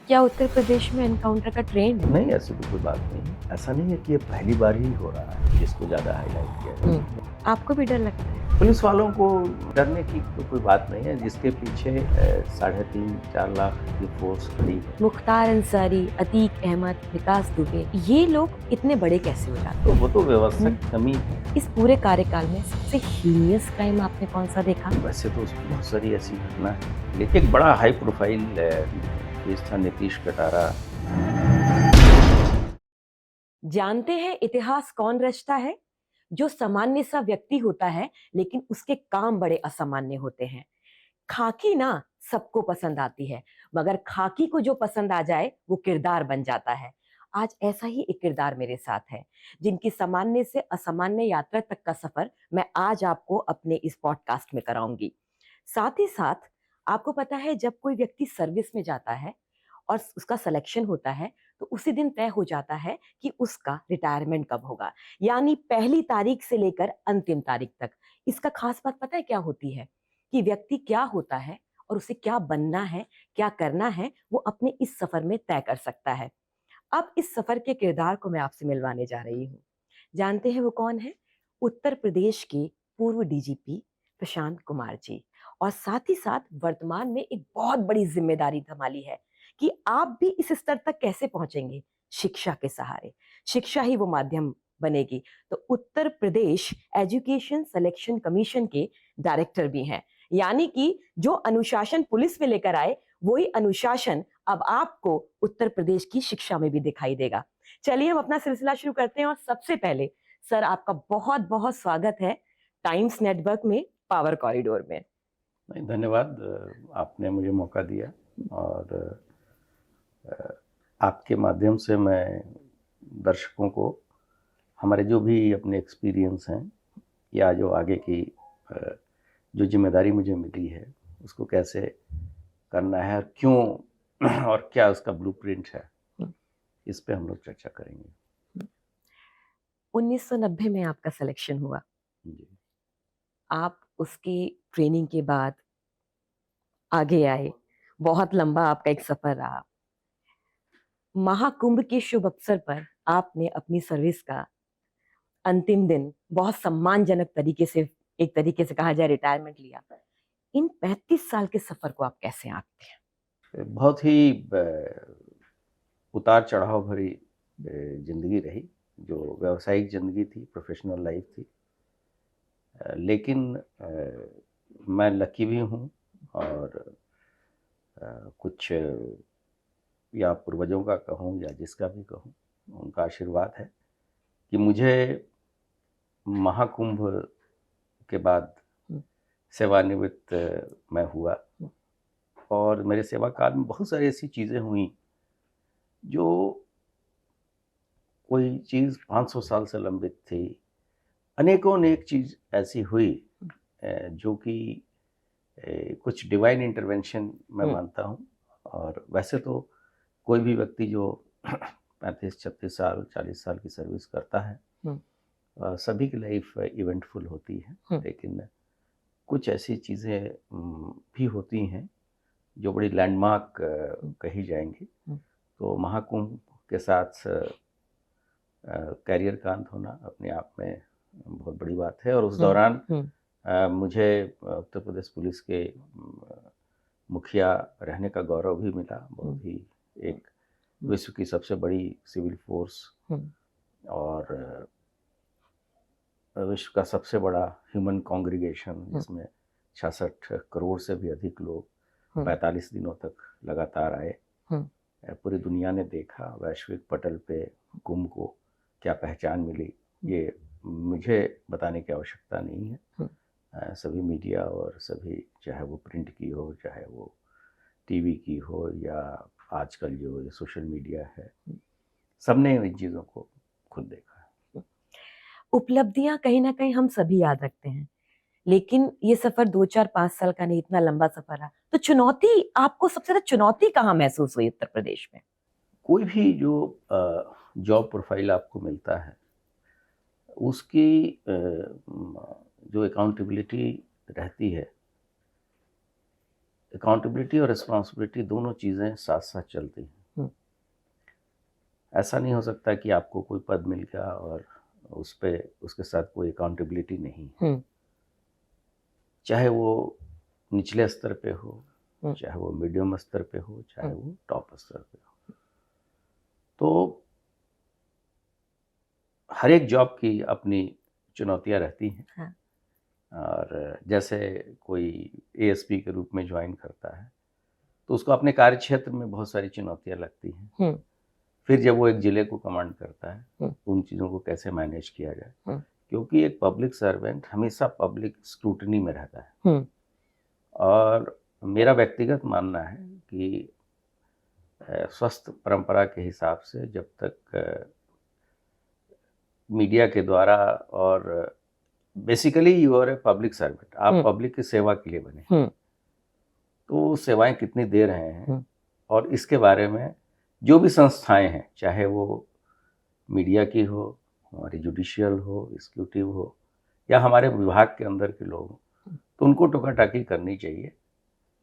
क्या उत्तर प्रदेश में एनकाउंटर का ट्रेंड है? नहीं, ऐसी तो कोई बात नहीं। ऐसा नहीं है कि ये पहली बार ही हो रहा है, जिसको ज़्यादा हाईलाइट किया जाए। आपको भी डर लगता है? पुलिस वालों को डरने की तो कोई बात नहीं है, जिसके पीछे 3.5-4 लाख की फोर्स खड़ी है। मुख्तार अंसारी, अतीक अहमद, विकास दुबे, ये लोग इतने बड़े कैसे हो जाते तो वो तो व्यवस्था की कमी है। हैं? इस पूरे कार्यकाल में सबसे हीनियस क्राइम आपने कौन सा देखा? वैसे तो उसमें बहुत सारी ऐसी घटना है, लेकिन एक बड़ा हाई प्रोफाइल केस था नीतीश कटारा। जानते हैं इतिहास कौन रचता है? जो सामान्य सा व्यक्ति होता है लेकिन उसके काम बड़े असामान्य होते हैं। खाकी ना सबको पसंद आती है, मगर खाकी को जो पसंद आ जाए वो किरदार बन जाता है। आज ऐसा ही एक किरदार मेरे साथ है, जिनकी सामान्य से असामान्य यात्रा तक का सफर मैं आज आपको अपने इस पॉडकास्ट में कराऊंगी। साथ ही साथ आपको पता है, जब कोई व्यक्ति सर्विस में जाता है और उसका सिलेक्शन होता है तो उसी दिन तय हो जाता है कि उसका रिटायरमेंट कब होगा, यानी पहली तारीख से लेकर अंतिम तारीख तक। इसका खास बात पता है क्या होती है? कि व्यक्ति क्या होता है और उसे क्या बनना है, क्या करना है, वो अपने इस सफर में तय कर सकता है। अब इस सफर के किरदार को मैं आपसे मिलवाने जा रही हूँ। जानते हैं वो कौन है? उत्तर प्रदेश के पूर्व डीजीपी प्रशांत कुमार जी। और साथ ही साथ वर्तमान में एक बहुत बड़ी जिम्मेदारी संभाली है कि आप भी इस स्तर तक कैसे पहुंचेंगे। शिक्षा के सहारे, शिक्षा ही वो माध्यम बनेगी। तो Uttar Pradesh education selection commission के डायरेक्टर भी हैं, यानी कि जो अनुशासन पुलिस में लेकर आए वही अनुशासन अब आपको उत्तर प्रदेश की शिक्षा में भी दिखाई देगा। चलिए हम अपना सिलसिला शुरू करते हैं। और सबसे पहले सर, आपका बहुत बहुत स्वागत है टाइम्स नेटवर्क में, पावर कॉरिडोर में। नहीं, धन्यवाद। आपने मुझे मौका दिया, और आपके माध्यम से मैं दर्शकों को हमारे जो भी अपने एक्सपीरियंस हैं, या जो आगे की जो जिम्मेदारी मुझे मिली है उसको कैसे करना है और क्यों, और क्या उसका ब्लूप्रिंट है, इस पे हम लोग चर्चा करेंगे। 1990 में आपका सिलेक्शन हुआ। जी। आप उसकी ट्रेनिंग के बाद आगे आए। बहुत लंबा आपका एक सफर रहा। महाकुंभ के शुभ अवसर पर आपने अपनी सर्विस का अंतिम दिन बहुत सम्मानजनक तरीके से, एक तरीके से कहा जाए, रिटायरमेंट लिया। इन 35 साल के सफर को आप कैसे आंकते हैं? बहुत ही उतार चढ़ाव भरी जिंदगी रही, जो व्यावसायिक जिंदगी थी, प्रोफेशनल लाइफ थी। लेकिन मैं लकी भी हूँ, और कुछ या पूर्वजों का कहूँ या जिसका भी कहूँ, उनका आशीर्वाद है कि मुझे महाकुंभ के बाद सेवानिवृत्त मैं हुआ। और मेरे सेवा काल में बहुत सारी ऐसी चीज़ें हुई जो कोई चीज़ 500 साल से लंबित थी। अनेकों अनेक चीज़ ऐसी हुई जो कि कुछ डिवाइन इंटरवेंशन मैं मानता हूँ। और वैसे तो कोई भी व्यक्ति जो 35-36 साल 40 साल की सर्विस करता है, सभी की लाइफ इवेंटफुल होती है, लेकिन कुछ ऐसी चीज़ें भी होती हैं जो बड़ी लैंडमार्क कही जाएंगी। तो महाकुंभ के साथ कैरियर का अंत होना अपने आप में बहुत बड़ी बात है। और उस दौरान मुझे उत्तर प्रदेश पुलिस के मुखिया रहने का गौरव भी मिला। बहुत ही एक विश्व की सबसे बड़ी सिविल फोर्स और विश्व का सबसे बड़ा ह्यूमन कॉन्ग्रीगेशन, जिसमें 66 करोड़ से भी अधिक लोग 45 दिनों तक लगातार आए। पूरी दुनिया ने देखा वैश्विक पटल पे कुंभ को क्या पहचान मिली, ये मुझे बताने की आवश्यकता नहीं है। सभी मीडिया और सभी, चाहे वो प्रिंट की हो, चाहे वो टीवी की हो, या आजकल जो ये सोशल मीडिया है, सबने इन चीज़ों को खुद देखा है। उपलब्धियां कहीं ना कहीं हम सभी याद रखते हैं, लेकिन ये सफर 2 4 5 साल का नहीं, इतना लंबा सफर रहा। तो चुनौती, आपको सबसे ज्यादा चुनौती कहाँ महसूस हुई उत्तर प्रदेश में? कोई भी जो जॉब प्रोफाइल आपको मिलता है, उसकी जो अकाउंटेबिलिटी रहती है, अकाउंटेबिलिटी और रिस्पॉन्सिबिलिटी दोनों चीज़ें साथ साथ चलती हैं। ऐसा नहीं हो सकता कि आपको कोई पद मिल गया और उस पे उसके साथ कोई अकाउंटेबिलिटी नहीं। चाहे वो निचले स्तर पे हो, चाहे वो मीडियम स्तर पे हो, चाहे वो टॉप स्तर पे हो। तो हर एक जॉब की अपनी चुनौतियां रहती हैं। हाँ। और जैसे कोई एएसपी के रूप में ज्वाइन करता है तो उसको अपने कार्य क्षेत्र में बहुत सारी चुनौतियां लगती हैं। फिर जब वो एक जिले को कमांड करता है उन चीज़ों को कैसे मैनेज किया जाए, क्योंकि एक पब्लिक सर्वेंट हमेशा पब्लिक स्क्रूटनी में रहता है। और मेरा व्यक्तिगत मानना है कि स्वस्थ परंपरा के हिसाब से जब तक मीडिया के द्वारा और basically you are a public servant, आप पब्लिक की सेवा के लिए बने, तो सेवाएं कितनी दे रहे हैं और इसके बारे में जो भी संस्थाएं हैं, चाहे वो मीडिया की हो, हमारी जुडिशियल हो, एग्जीक्यूटिव हो, या हमारे विभाग के अंदर के लोग हों, तो उनको टोकाटाकी करनी चाहिए,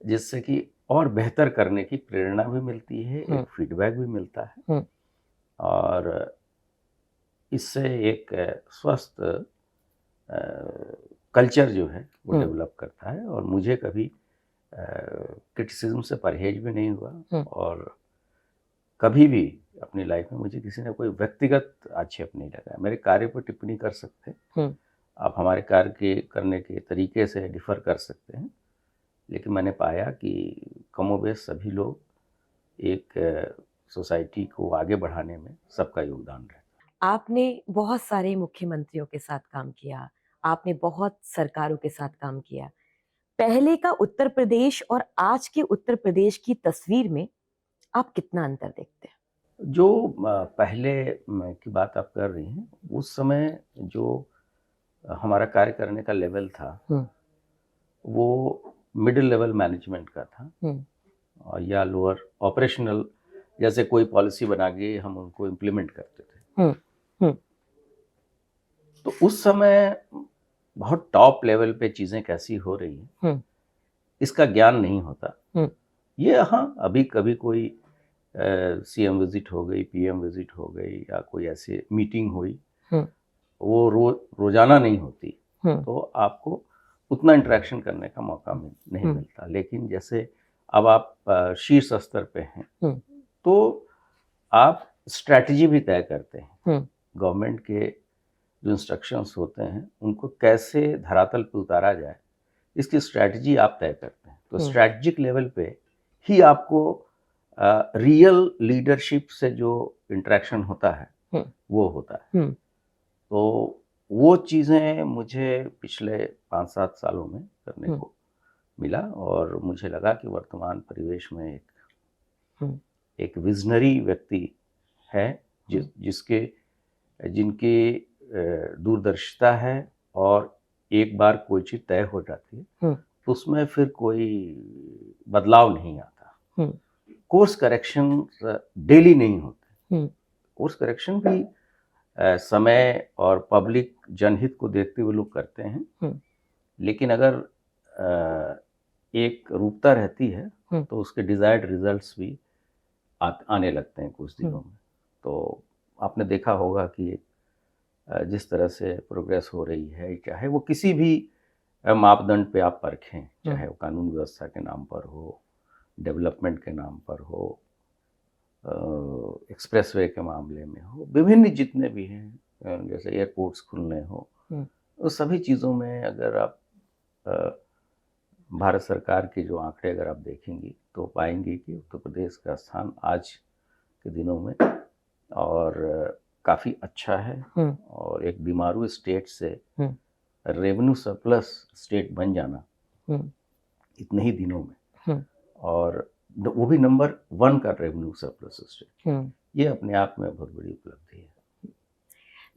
जिससे कि और बेहतर करने की प्रेरणा भी मिलती है, एक फीडबैक भी मिलता है और इससे एक स्वस्थ कल्चर जो है वो डेवलप करता है। और मुझे कभी क्रिटिसिज्म से परहेज भी नहीं हुआ और कभी भी अपनी लाइफ में मुझे किसी ने कोई व्यक्तिगत आक्षेप नहीं लगाया। मेरे कार्य पर टिप्पणी कर सकते हैं, आप हमारे कार्य के करने के तरीके से डिफर कर सकते हैं, लेकिन मैंने पाया कि कमोबेश सभी लोग एक सोसाइटी को आगे बढ़ाने में सबका योगदान रहता है। आपने बहुत सारे मुख्यमंत्रियों के साथ काम किया, आपने बहुत सरकारों के साथ काम किया। पहले का उत्तर प्रदेश और आज के उत्तर प्रदेश की तस्वीर में आप कितना अंतर देखते हैं? जो पहले की बात आप कर रही हैं, उस समय जो हमारा कार्य करने का लेवल था वो मिडिल लेवल मैनेजमेंट का था और या लोअर ऑपरेशनल, जैसे कोई पॉलिसी बना के हम उनको इम्प्लीमेंट करते थे। तो उस समय बहुत टॉप लेवल पे चीज़ें कैसी हो रही हैं इसका ज्ञान नहीं होता। ये हाँ, अभी कभी कोई सीएम विजिट हो गई, पीएम विजिट हो गई या कोई ऐसी मीटिंग हुई, वो रोजाना नहीं होती, तो आपको उतना इंटरेक्शन करने का मौका नहीं मिलता। लेकिन जैसे अब आप शीर्ष स्तर पे हैं तो आप स्ट्रैटेजी भी तय करते हैं। गवर्नमेंट के जो इंस्ट्रक्शंस होते हैं उनको कैसे धरातल पे उतारा जाए, इसकी स्ट्रैटेजी आप तय करते हैं। तो स्ट्रैटेजिक लेवल पे ही आपको रियल लीडरशिप से जो इंटरेक्शन होता है वो होता है। तो वो चीज़ें मुझे पिछले 5-7 सालों में करने को मिला और मुझे लगा कि वर्तमान परिवेश में एक विजनरी व्यक्ति है जिनकी दूरदर्शिता है और एक बार कोई चीज़ तय हो जाती है तो उसमें फिर कोई बदलाव नहीं आता। कोर्स करेक्शन डेली नहीं होते। कोर्स करेक्शन भी समय और पब्लिक जनहित को देखते हुए लोग करते हैं, लेकिन अगर एक रूपता रहती है तो उसके डिजायर्ड रिजल्ट्स भी आने लगते हैं कुछ दिनों में। तो आपने देखा होगा कि जिस तरह से प्रोग्रेस हो रही है, चाहे वो किसी भी मापदंड पे आप परखें, चाहे वो कानून व्यवस्था के नाम पर हो, डेवलपमेंट के नाम पर हो, एक्सप्रेसवे के मामले में हो, विभिन्न जितने भी हैं, जैसे एयरपोर्ट्स खुलने हो, उस सभी चीज़ों में अगर आप भारत सरकार के जो आंकड़े अगर आप देखेंगी तो पाएंगे कि उत्तर प्रदेश का स्थान आज के दिनों में और काफ़ी अच्छा है और एक बीमारू स्टेट से रेवेन्यू सरप्लस स्टेट बन जाना इतने ही दिनों में, और वो भी नंबर 1 का रेवेन्यू सरप्लस स्टेट, ये अपने आप में बहुत बड़ी उपलब्धि है।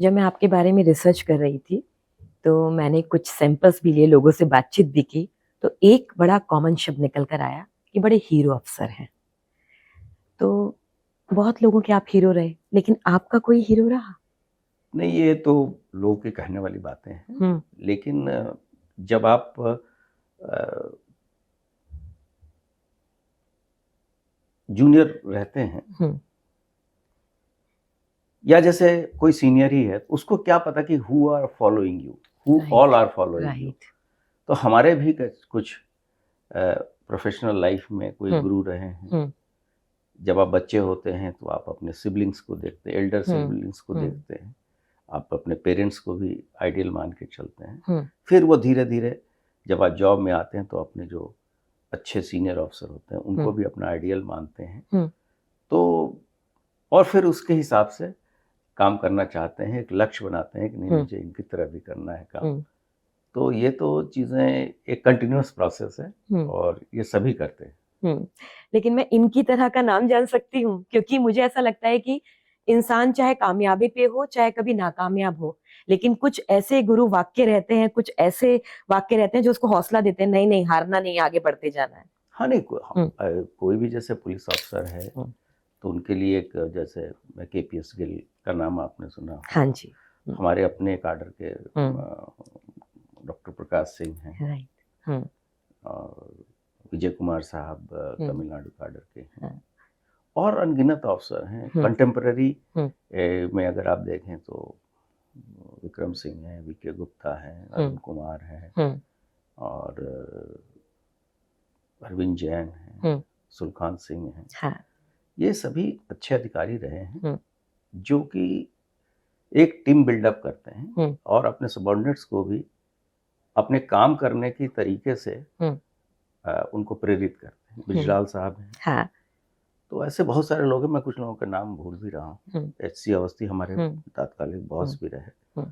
जब मैं आपके बारे में रिसर्च कर रही थी तो मैंने कुछ सैंपल्स भी लिए, लोगों से बातचीत भी की, तो एक बड़ा कॉमन शब्द निकल कर आया कि बड़े हीरो अफसर हैं। तो बहुत लोगों के आप हीरो रहे, लेकिन आपका कोई हीरो रहा? नहीं, ये तो लोगों के कहने वाली बातें हैं, लेकिन जब आप जूनियर रहते हैं या जैसे कोई सीनियर ही है, उसको क्या पता कि who are following you, who all are following you. तो हमारे भी कुछ प्रोफेशनल लाइफ में कोई गुरु रहे हैं। जब आप बच्चे होते हैं तो आप अपने सिबलिंग्स को देखते हैं, एल्डर सिबलिंग्स को देखते हैं, आप अपने पेरेंट्स को भी आइडियल मान के चलते हैं। फिर वो धीरे धीरे जब आप जॉब में आते हैं तो अपने जो अच्छे सीनियर ऑफिसर होते हैं उनको भी अपना आइडियल मानते हैं। तो और फिर उसके हिसाब से काम करना चाहते हैं, एक लक्ष्य बनाते हैं कि नहीं मुझे इनकी तरह भी करना है काम। तो ये तो चीज़ें एक कंटिन्यूअस प्रोसेस है और ये सभी करते हैं। लेकिन मैं इनकी तरह का नाम जान सकती हूँ, क्योंकि मुझे ऐसा लगता है कि इंसान चाहे कामयाबी पे हो चाहे कभी नाकामयाब हो, लेकिन कुछ ऐसे गुरु वाक्य रहते हैं, कुछ ऐसे वाक्य रहते हैं जो उसको हौसला देते हैं, नहीं नहीं हारना नहीं, आगे बढ़ते जाना है। हाँ नहीं, कोई भी जैसे पुलिस ऑफिसर है तो उनके लिए एक, जैसे KPS गिल का नाम आपने सुना। हाँ जी। हमारे अपने काडर के डॉक्टर प्रकाश सिंह हैं। राइट। और विजय कुमार साहब तमिलनाडु काडर के हैं। और अनगिनत अफसर हैं। कंटेम्पररी में अगर आप देखें तो विक्रम सिंह हैं, VK गुप्ता हैं, अरुण कुमार हैं, और अरविंद जैन हैं, सुलखान सिंह हैं। हाँ। ये सभी अच्छे अधिकारी रहे हैं जो कि एक टीम बिल्डअप करते हैं और अपने सबऑर्डिनेट्स को भी अपने काम करने की तरीके से उनको प्रेरित करते हैं। बिजलाल साहब हैं। हाँ। तो ऐसे बहुत सारे लोग हैं, मैं कुछ लोगों के नाम भूल भी रहा हूँ। HC अवस्थी हमारे तात्कालिक बॉस भी रहे।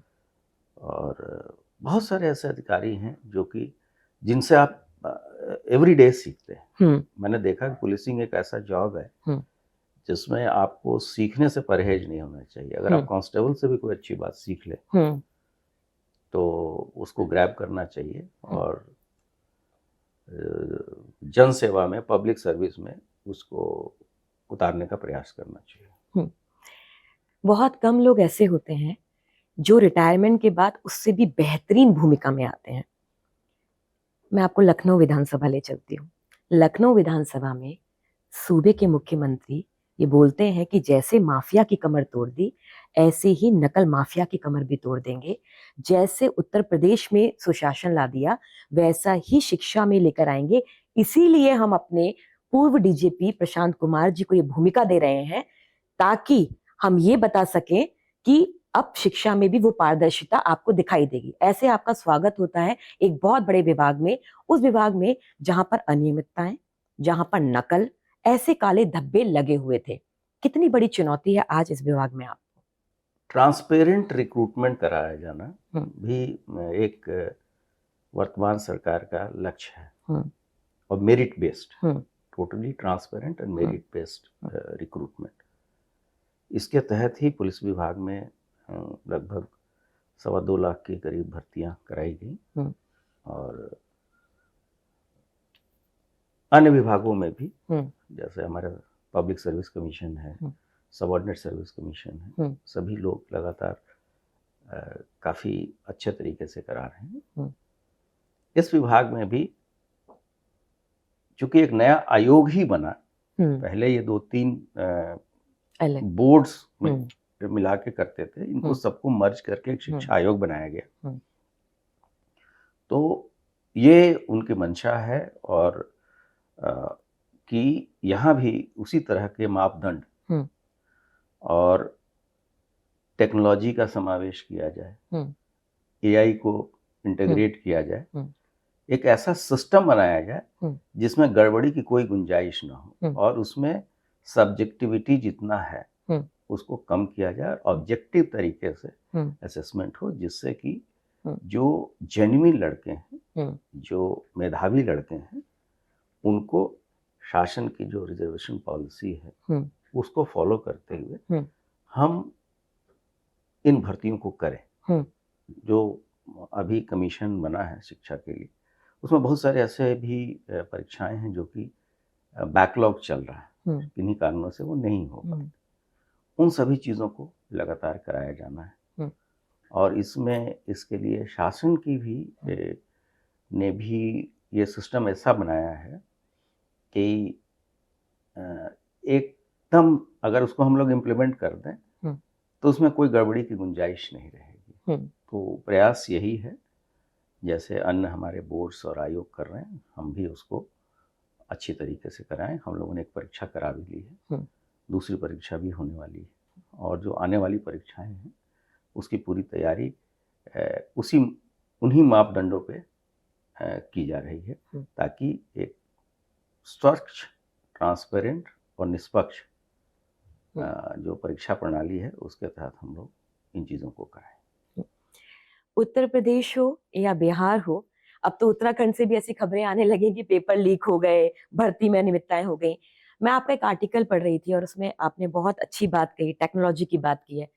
और बहुत सारे ऐसे अधिकारी हैं जो कि जिनसे आप एवरीडे सीखते हैं। मैंने देखा कि पुलिसिंग एक ऐसा जॉब है जिसमें आपको सीखने से परहेज नहीं होना चाहिए। अगर आप कांस्टेबल से भी कोई अच्छी बात सीख ले तो उसको ग्रैब करना चाहिए और जन सेवा में, पब्लिक सर्विस में उसको उतारने का प्रयास करना चाहिए। बहुत कम लोग ऐसे होते हैं जो रिटायरमेंट के बाद उससे भी बेहतरीन भूमिका में आते हैं। मैं आपको लखनऊ विधानसभा ले चलती हूँ। लखनऊ विधानसभा में सूबे के मुख्यमंत्री ये बोलते हैं कि जैसे माफिया की कमर तोड़ दी, ऐसे ही नकल माफिया की कमर भी तोड़ देंगे। जैसे उत्तर प्रदेश में सुशासन ला दिया, वैसा ही शिक्षा में लेकर आएंगे। इसीलिए हम अपने पूर्व DGP प्रशांत कुमार जी को ये भूमिका दे रहे हैं, ताकि हम ये बता सकें कि अब शिक्षा में भी वो पारदर्शिता आपको दिखाई देगी। ऐसे आपका स्वागत होता है एक बहुत बड़े विभाग में, उस विभाग में जहां पर अनियमितताएं, जहां पर नकल, ऐसे काले धब्बे लगे हुए थे। कितनी बड़ी चुनौती है आज इस विभाग में आपको। ट्रांसपेरेंट रिक्रूटमेंट कराया जाना भी एक वर्तमान सरकार का लक्ष्य है और merit based, totally transparent and merit based recruitment. इसके तहत ही पुलिस विभाग में लगभग 2.25 लाख के करीब भर्तियां कराई गई और अन्य विभागों में भी, जैसे हमारा पब्लिक सर्विस कमीशन है, सबऑर्डिनेट सर्विस कमीशन है, सभी लोग लगातार काफ़ी अच्छे तरीके से करा रहे हैं। इस विभाग में भी चूंकि एक नया आयोग ही बना, पहले ये 2-3 बोर्ड्स में मिला के करते थे, इनको सबको मर्ज करके एक शिक्षा आयोग बनाया गया। तो ये उनकी मंशा है और कि यहाँ भी उसी तरह के मापदंड और टेक्नोलॉजी का समावेश किया जाए, AI को इंटीग्रेट किया जाए, एक ऐसा सिस्टम बनाया जाए जिसमें गड़बड़ी की कोई गुंजाइश ना हो और उसमें सब्जेक्टिविटी जितना है उसको कम किया जाए और ऑब्जेक्टिव तरीके से असेसमेंट हो, जिससे कि जो जेन्युइन लड़के हैं, जो मेधावी लड़के हैं, उनको शासन की जो रिजर्वेशन पॉलिसी है उसको फॉलो करते हुए हम इन भर्तियों को करें। जो अभी कमीशन बना है शिक्षा के लिए, उसमें बहुत सारे ऐसे भी परीक्षाएं हैं जो कि बैकलॉग चल रहा है, किन्हीं कारणों से वो नहीं हो पाती। उन सभी चीज़ों को लगातार कराया जाना है और इसमें इसके लिए शासन की भी ने भी ये सिस्टम ऐसा बनाया है कि एकदम अगर उसको हम लोग इम्प्लीमेंट कर दें तो उसमें कोई गड़बड़ी की गुंजाइश नहीं रहेगी। तो प्रयास यही है, जैसे अन्य हमारे बोर्ड्स और आयोग कर रहे हैं, हम भी उसको अच्छी तरीके से कराएं। हम लोगों ने एक परीक्षा करा भी ली है, दूसरी परीक्षा भी होने वाली है, और जो आने वाली परीक्षाएं हैं उसकी पूरी तैयारी उन्हीं मापदंडों पे की जा रही है, ताकि एक स्वच्छ, ट्रांसपेरेंट और निष्पक्ष जो परीक्षा प्रणाली है उसके तहत हम लोग इन चीज़ों को कराएं। उत्तर प्रदेश हो या बिहार हो, अब तो उत्तराखंड से भी ऐसी खबरें आने लगी कि पेपर लीक हो गए, भर्ती में अनियमितताएं हो गई। मैं आपका एक आर्टिकल पढ़ रही थी और उसमें आपने बहुत अच्छी बात कही, टेक्नोलॉजी की बात की है।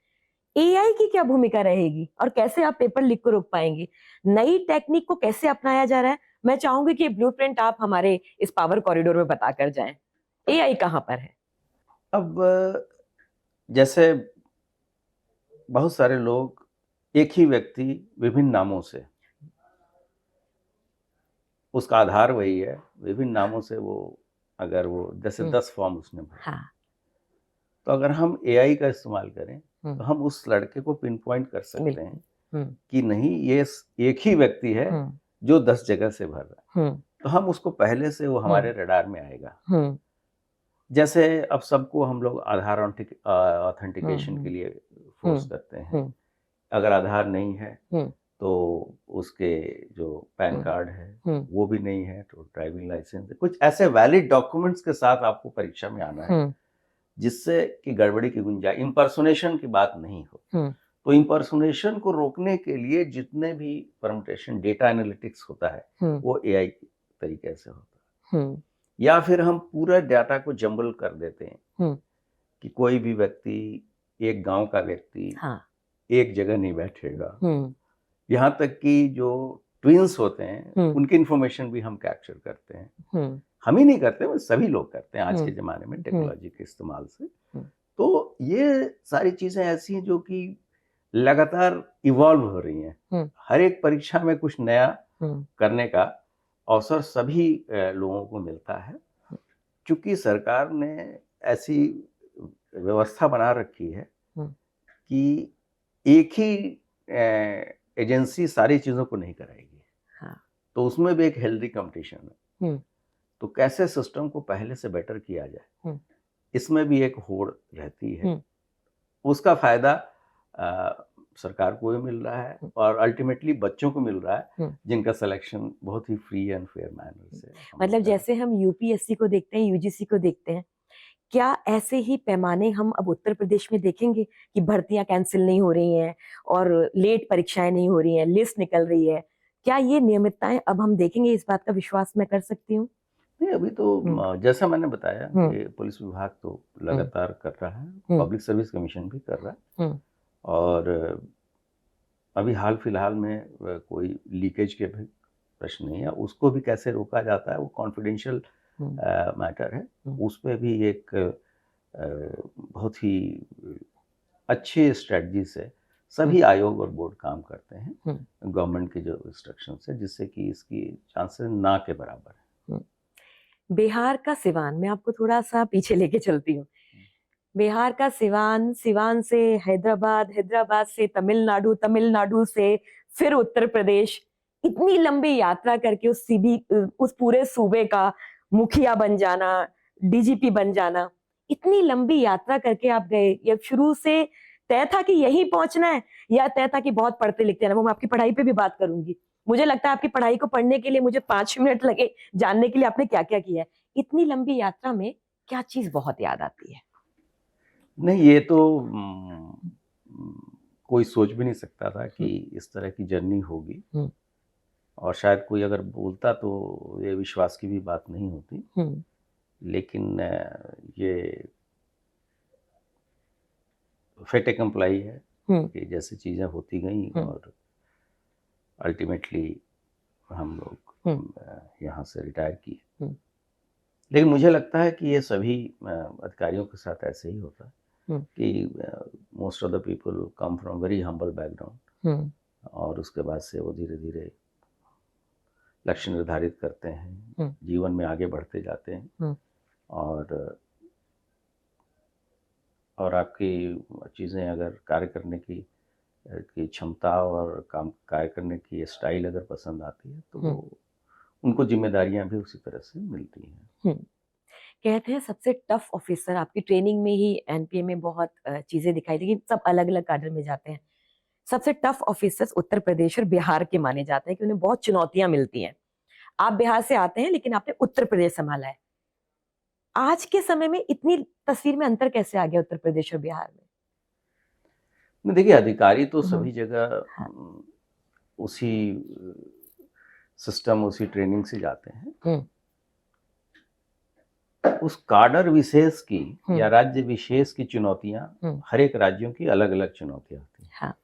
एआई की क्या भूमिका रहेगी और कैसे आप पेपर लीक को रोक पाएंगे? नई टेक्निक को कैसे अपनाया जा रहा है? मैं चाहूंगी कि ब्लूप्रिंट आप हमारे इस पावर कॉरिडोर में बताकर जाएं। एआई कहाँ पर है? अब जैसे बहुत सारे लोग, एक ही व्यक्ति विभिन्न नामों से, उसका आधार वही है, विभिन्न नामों से वो, अगर वो जैसे 10 फॉर्म उसने भरे, हाँ। तो अगर हम एआई का इस्तेमाल करें तो हम उस लड़के को पिन पॉइंट कर सकते हैं कि नहीं, ये एक ही व्यक्ति है जो 10 जगह से भर रहा है, तो हम उसको पहले से वो हमारे रडार में आएगा। जैसे अब सबको हम लोग आधार ऑथेंटिकेशन के लिए फोर्स करते हैं, अगर आधार नहीं है तो उसके जो पैन कार्ड है वो भी नहीं है तो ड्राइविंग लाइसेंस, कुछ ऐसे वैलिड डॉक्यूमेंट्स के साथ आपको परीक्षा में आना है, जिससे कि गड़बड़ी की गुंजाइश, इम्पर्सोनेशन की बात नहीं हो। तो इम्पर्सोनेशन को रोकने के लिए जितने भी परम्यूटेशन डेटा एनालिटिक्स होता है वो एआई तरीके से होता है, या फिर हम पूरा डाटा को जंबल कर देते हैं कि कोई भी व्यक्ति, एक गांव का व्यक्ति एक जगह नहीं बैठेगा, यहाँ तक कि जो ट्विंस होते हैं उनकी इंफॉर्मेशन भी हम कैप्चर करते हैं। हम ही नहीं करते, वो सभी लोग करते हैं आज के ज़माने में टेक्नोलॉजी के इस्तेमाल से। तो ये सारी चीज़ें ऐसी हैं जो कि लगातार इवॉल्व हो रही हैं। हर एक परीक्षा में कुछ नया करने का अवसर सभी लोगों को मिलता है। चूँकि सरकार ने ऐसी व्यवस्था बना रखी है कि एक ही एजेंसी सारी चीज़ों को नहीं कराएगी, तो उसमें भी एक हेल्दी कंपटीशन है। तो कैसे सिस्टम को पहले से बेटर किया जाए, इसमें भी एक होड़ रहती है। उसका फायदा सरकार को भी मिल रहा है और अल्टीमेटली बच्चों को मिल रहा है, जिनका सिलेक्शन बहुत ही फ्री एंड फेयर मैनर से। मतलब जैसे हम यूपीएससी को देखते हैं, यूजीसी को देखते हैं, क्या ऐसे ही पैमाने हम अब उत्तर प्रदेश में देखेंगे कि भर्तियां कैंसिल नहीं हो रही हैं और लेट परीक्षाएं नहीं हो रही हैं, लिस्ट निकल रही है? क्या ये नियमितताएं अब हम देखेंगे? इस बात का विश्वास मैं कर सकती हूँ? नहीं, अभी तो जैसा मैंने बताया कि पुलिस विभाग तो लगातार कर रहा है, पब्लिक सर्विस कमीशन भी कर रहा है, और अभी हाल फिलहाल में कोई लीकेज के भी प्रश्न नहीं है। उसको भी कैसे रोका जाता है, वो कॉन्फिडेंशियल मैटर है, उस पर भी एक बहुत ही अच्छी स्ट्रेटजी से सभी आयोग और बोर्ड काम करते हैं, गवर्नमेंट के जो इंस्ट्रक्शन से, जिससे कि इसकी चांसेस ना के बराबर है। बिहार का सिवान, मैं आपको थोड़ा सा पीछे लेके चलती हूँ। बिहार का सिवान, सिवान से हैदराबाद, हैदराबाद से तमिलनाडु, तमिलनाडु से फिर उत्तर प्रदेश, इतनी लंबी यात्रा करके उस पूरे सूबे का मुखिया बन जाना, डीजीपी बन जाना, इतनी लंबी यात्रा करके आप गए। ये शुरू से तय था कि यहीं पहुंचना है, या तय था कि बहुत पढ़ते लिखते हैं? वो मैं आपकी पढ़ाई पे भी बात करूंगी। मुझे लगता है आपकी पढ़ाई को पढ़ने के लिए मुझे 5 मिनट लगे जानने के लिए आपने क्या क्या किया है। इतनी लंबी यात्रा में क्या चीज बहुत याद आती है? नहीं, ये तो कोई सोच भी नहीं सकता था कि इस तरह की जर्नी होगी, और शायद कोई अगर बोलता तो ये विश्वास की भी बात नहीं होती। लेकिन ये फेट कंप्लाई है कि जैसे चीज़ें होती गई और अल्टीमेटली हम लोग यहाँ से रिटायर किए। लेकिन मुझे लगता है कि ये सभी अधिकारियों के साथ ऐसे ही होता है कि most of the people come from very humble background, और उसके बाद से वो धीरे धीरे लक्ष्य निर्धारित करते हैं, जीवन में आगे बढ़ते जाते हैं, और और आपकी चीज़ें अगर कार्य करने की क्षमता और काम कार्य करने की स्टाइल अगर पसंद आती है तो उनको जिम्मेदारियां भी उसी तरह से मिलती हैं। कहते हैं सबसे टफ ऑफिसर, आपकी ट्रेनिंग में ही एनपीए में बहुत चीजें दिखाई दी कि सब अलग अलग कैडर में जाते हैं। सबसे टफ ऑफिसर्स उत्तर प्रदेश और बिहार के माने जाते हैं कि उन्हें बहुत चुनौतियां मिलती हैं। आप बिहार से आते हैं लेकिन आपने उत्तर प्रदेश संभाला है। आज के समय में इतनी तस्वीर में अंतर कैसे आ गया उत्तर प्रदेश और बिहार में? नहीं, देखिए अधिकारी तो सभी जगह हाँ। उसी सिस्टम उसी ट्रेनिंग से जाते हैं। उस काडर विशेष की या राज्य विशेष की चुनौतियां हर एक राज्यों की अलग अलग चुनौतियां होती हैं। हाँ।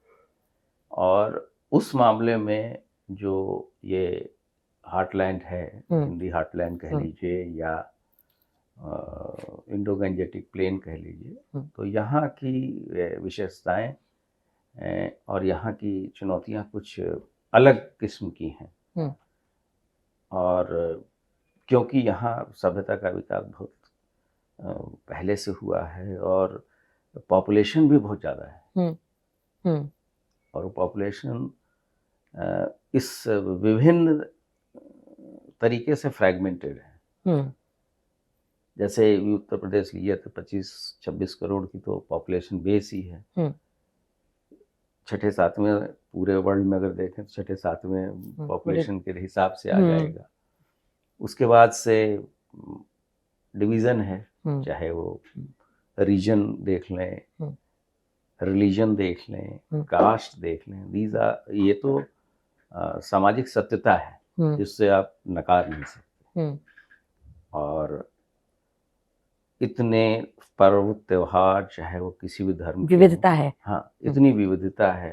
और उस मामले में जो ये हार्टलैंड है, हिंदी हार्टलैंड कह लीजिए या इंडो गंजेटिक प्लेन कह लीजिए, तो यहाँ की विशेषताएं और यहाँ की चुनौतियां कुछ अलग किस्म की हैं। और क्योंकि यहाँ सभ्यता का विकास बहुत पहले से हुआ है और पॉपुलेशन भी बहुत ज़्यादा है। और पॉपुलेशन इस विभिन्न तरीके से फ्रैगमेंटेड है। जैसे उत्तर प्रदेश लिया तो 25-26 करोड़ की तो पॉपुलेशन बेस ही है। छठे सातवें पूरे वर्ल्ड में अगर देखें तो छठे सातवें पॉपुलेशन के हिसाब से आ जाएगा। उसके बाद से डिवीज़न है, चाहे वो रीजन देख लें, रिलीजन देख लें, कास्ट देख लें, ये तो सामाजिक सत्यता है जिससे आप नकार नहीं सकते। और इतने पर्व त्योहार, चाहे वो किसी भी धर्म की विविधता है, हाँ, इतनी विविधता है,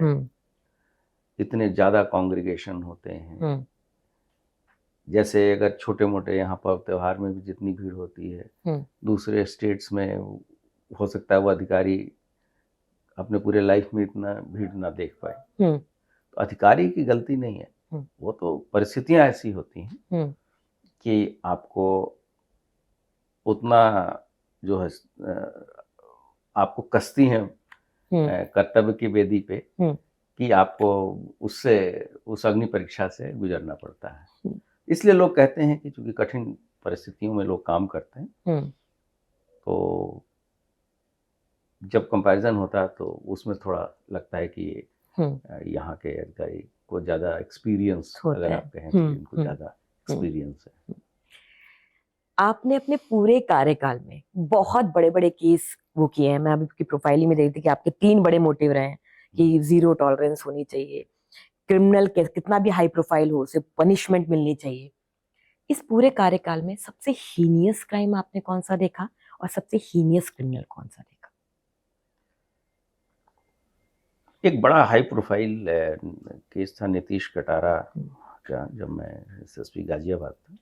इतने ज़्यादा कॉन्ग्रीगेशन होते हैं। जैसे अगर छोटे मोटे यहाँ पर त्योहार में भी जितनी भीड़ होती है, दूसरे स्टेट्स में हो सकता है वो अधिकारी अपने पूरे लाइफ में इतना भीड़ ना देख पाए। तो अधिकारी की गलती नहीं है, वो तो परिस्थितियां ऐसी होती हैं कि आपको उतना जो है आपको कसती हैं कर्तव्य की वेदी पे कि आपको उससे उस अग्नि परीक्षा से गुजरना पड़ता है। इसलिए लोग कहते हैं कि चूंकि कठिन परिस्थितियों में लोग काम करते हैं, तो जब कंपैरिजन होता है तो उसमें थोड़ा लगता है कि यहाँ के अधिकारी को ज़्यादा एक्सपीरियंस, अगर आप कहें तो इनको ज़्यादा एक्सपीरियंस है। आपने अपने पूरे कार्यकाल में बहुत बड़े बड़े केस वो किए हैं। मैं अभी आपकी प्रोफाइल में देखती कि आपके 3 बड़े मोटिव रहे हैं कि जीरो टॉलरेंस होनी चाहिए, क्रिमिनल केस कितना भी हाई प्रोफाइल हो उसे पनिशमेंट मिलनी चाहिए। इस पूरे कार्यकाल में सबसे हीनियस क्राइम आपने कौन सा देखा और सबसे हीनियस क्रिमिनल कौन सा देखा? एक बड़ा हाई प्रोफाइल केस था नीतीश कटारा का, जब मैं एसएसपी गाजियाबाद था,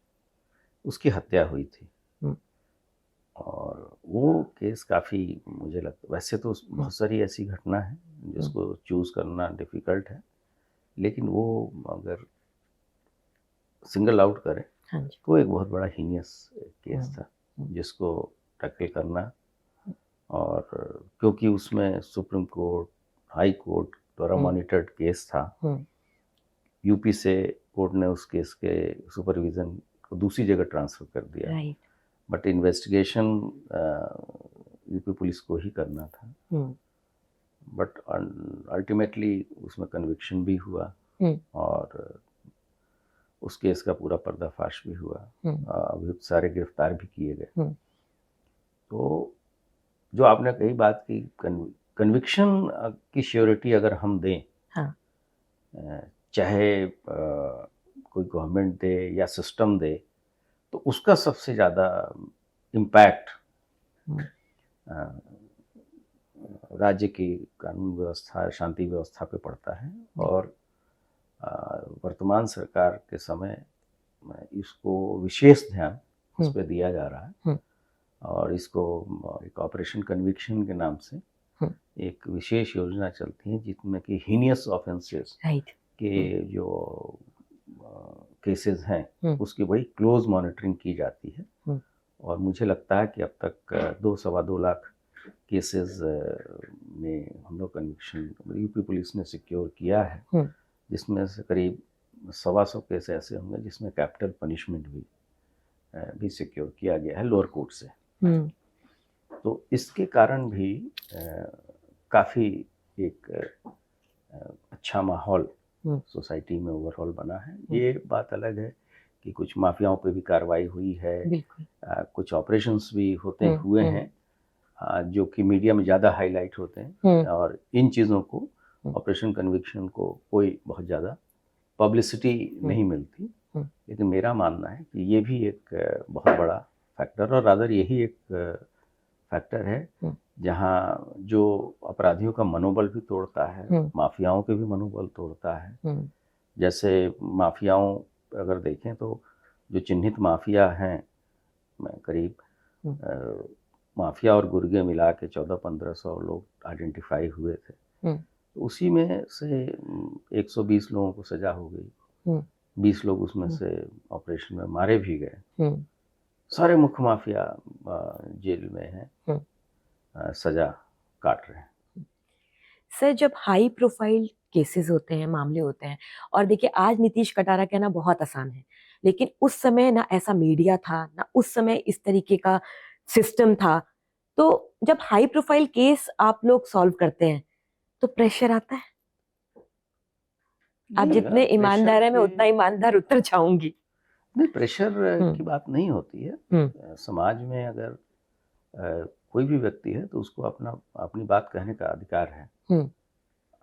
उसकी हत्या हुई थी। और वो केस काफ़ी, मुझे लगता, वैसे तो बहुत सारी ऐसी घटना है जिसको चूज़ करना डिफ़िकल्ट है, लेकिन वो अगर सिंगल आउट करें तो एक बहुत बड़ा हीनियस केस था जिसको टैकल करना। और क्योंकि उसमें सुप्रीम कोर्ट, हाई कोर्ट द्वारा मॉनिटर्ड केस था, यूपी से कोर्ट ने उस केस के सुपरविज़न को दूसरी जगह ट्रांसफ़र कर दिया, बट इन्वेस्टिगेशन यूपी पुलिस को ही करना था। बट अल्टीमेटली उसमें कन्विक्शन भी हुआ और उस केस का पूरा पर्दाफाश भी हुआ, अभियुक्त सारे गिरफ्तार भी किए गए। तो जो आपने कही बात की, कन्विक्शन की श्योरिटी अगर हम दें, चाहे कोई गवर्नमेंट दे या सिस्टम दे, तो उसका सबसे ज़्यादा इम्पैक्ट राज्य की कानून व्यवस्था, शांति व्यवस्था पे पड़ता है। और वर्तमान सरकार के समय इसको विशेष ध्यान इस पे दिया जा रहा है और इसको एक ऑपरेशन कन्विक्शन के नाम से एक विशेष योजना चलती है जिसमें कि हीनियस ऑफेंसेस के जो केसेस हैं उसकी बड़ी क्लोज मॉनिटरिंग की जाती है। और मुझे लगता है कि अब तक 2-2.25 लाख केसेस में हम लोग कन्विक्शन यूपी पुलिस ने सिक्योर किया है, जिसमें से करीब 125 केस ऐसे होंगे जिसमें कैपिटल पनिशमेंट भी सिक्योर किया गया है लोअर कोर्ट से। तो इसके कारण भी काफ़ी एक अच्छा माहौल सोसाइटी में ओवरऑल बना है। ये बात अलग है कि कुछ माफियाओं पे भी कार्रवाई हुई है, कुछ ऑपरेशंस भी हुए हैं जो कि मीडिया में ज़्यादा हाईलाइट होते हैं, और इन चीज़ों को ऑपरेशन कन्विक्शन को कोई बहुत ज़्यादा पब्लिसिटी नहीं मिलती। लेकिन मेरा मानना है कि ये भी एक बहुत बड़ा फैक्टर, और रादर यही एक फैक्टर है जहाँ जो अपराधियों का मनोबल भी तोड़ता है, माफियाओं के भी मनोबल तोड़ता है। जैसे माफियाओं अगर देखें तो जो चिन्हित माफिया हैं, करीब माफिया और गुर्गे मिला के 1400-1500 लोग आइडेंटिफाई हुए थे। तो उसी में से 120 लोगों को सजा हो गई, 20 लोग उसमें से ऑपरेशन में मारे भी गए। सारे मुख्य माफिया जेल में हैं, सजा काट रहे हैं। सर, जब हाई प्रोफाइल केसेस होते हैं, मामले होते हैं, और देखिए आज नीतीश कटारा कहना बहुत आसान है, लेकिन उस समय ना ऐसा मीडिया था, ना उस समय इस तरीके का सिस्टम था। तो जब हाई प्रोफाइल केस आप लोग सॉल्व करते हैं तो प्रेशर आता है? आप जितने ईमानदार हैं, मैं उतना ईमानदार उत्तर चाहूंगी। नहीं, प्रेशर की बात नहीं होती है। समाज में अगर कोई भी व्यक्ति है तो उसको अपनी बात कहने का अधिकार है।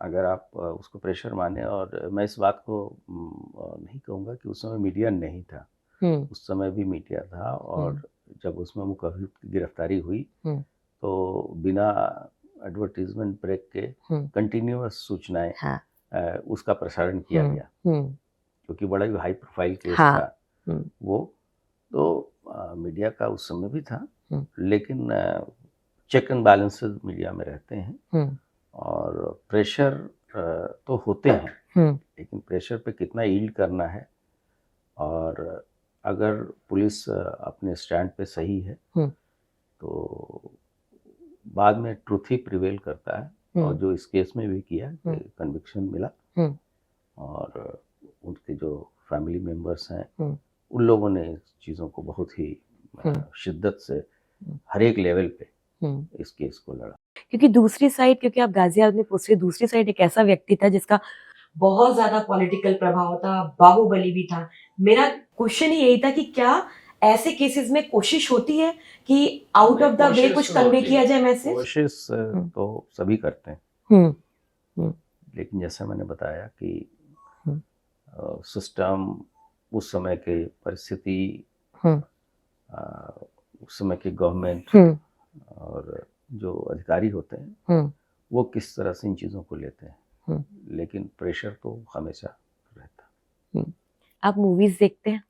अगर आप उसको प्रेशर माने, और मैं इस बात को नहीं कहूँगा कि उस समय मीडिया नहीं था, उस समय भी मीडिया था, और जब उसमें मुकर्रिर की गिरफ्तारी हुई तो बिना एडवर्टीजमेंट ब्रेक के कंटिन्यूअस सूचनाएं उसका प्रसारण किया गया, क्योंकि बड़ा ही हाई प्रोफाइल केस था वो। तो मीडिया का उस समय भी था, लेकिन चेक एंड बैलेंसेस मीडिया में रहते हैं, और प्रेशर तो होते हैं, लेकिन प्रेशर पे कितना यील्ड करना है, और अगर पुलिस अपने स्टैंड पे सही है तो बाद में ट्रुथ ही प्रिवेल करता है। और जो इस केस में भी किया, कन्विक्शन मिला, और उनके जो फैमिली मेंबर्स हैं उन लोगों ने इस चीज़ों को बहुत ही शिद्दत से हर एक लेवल पे इस केस को लड़ा। क्योंकि दूसरी साइड, क्योंकि आप गाजियाबाद में पूछ रहे, दूसरी साइड एक ऐसा व्यक्ति था जिसका बहुत ज्यादा पॉलिटिकल प्रभाव था, बाहुबली भी था। मेरा क्वेश्चन ही यही था कि क्या ऐसे केसेस में कोशिश होती है कि आउट ऑफ द वे कुछ कन्वे किया जाए मैसेज? कोशिश तो सभी करते हैं, लेकिन जैसा मैंने बताया कि सिस्टम, उस समय के परिस्थिति, उस समय की गवर्नमेंट और जो अधिकारी होते हैं वो किस तरह से इन चीज़ों को लेते हैं, लेकिन प्रेशर तो हमेशा रहता। आप मूवीज देखते हैं?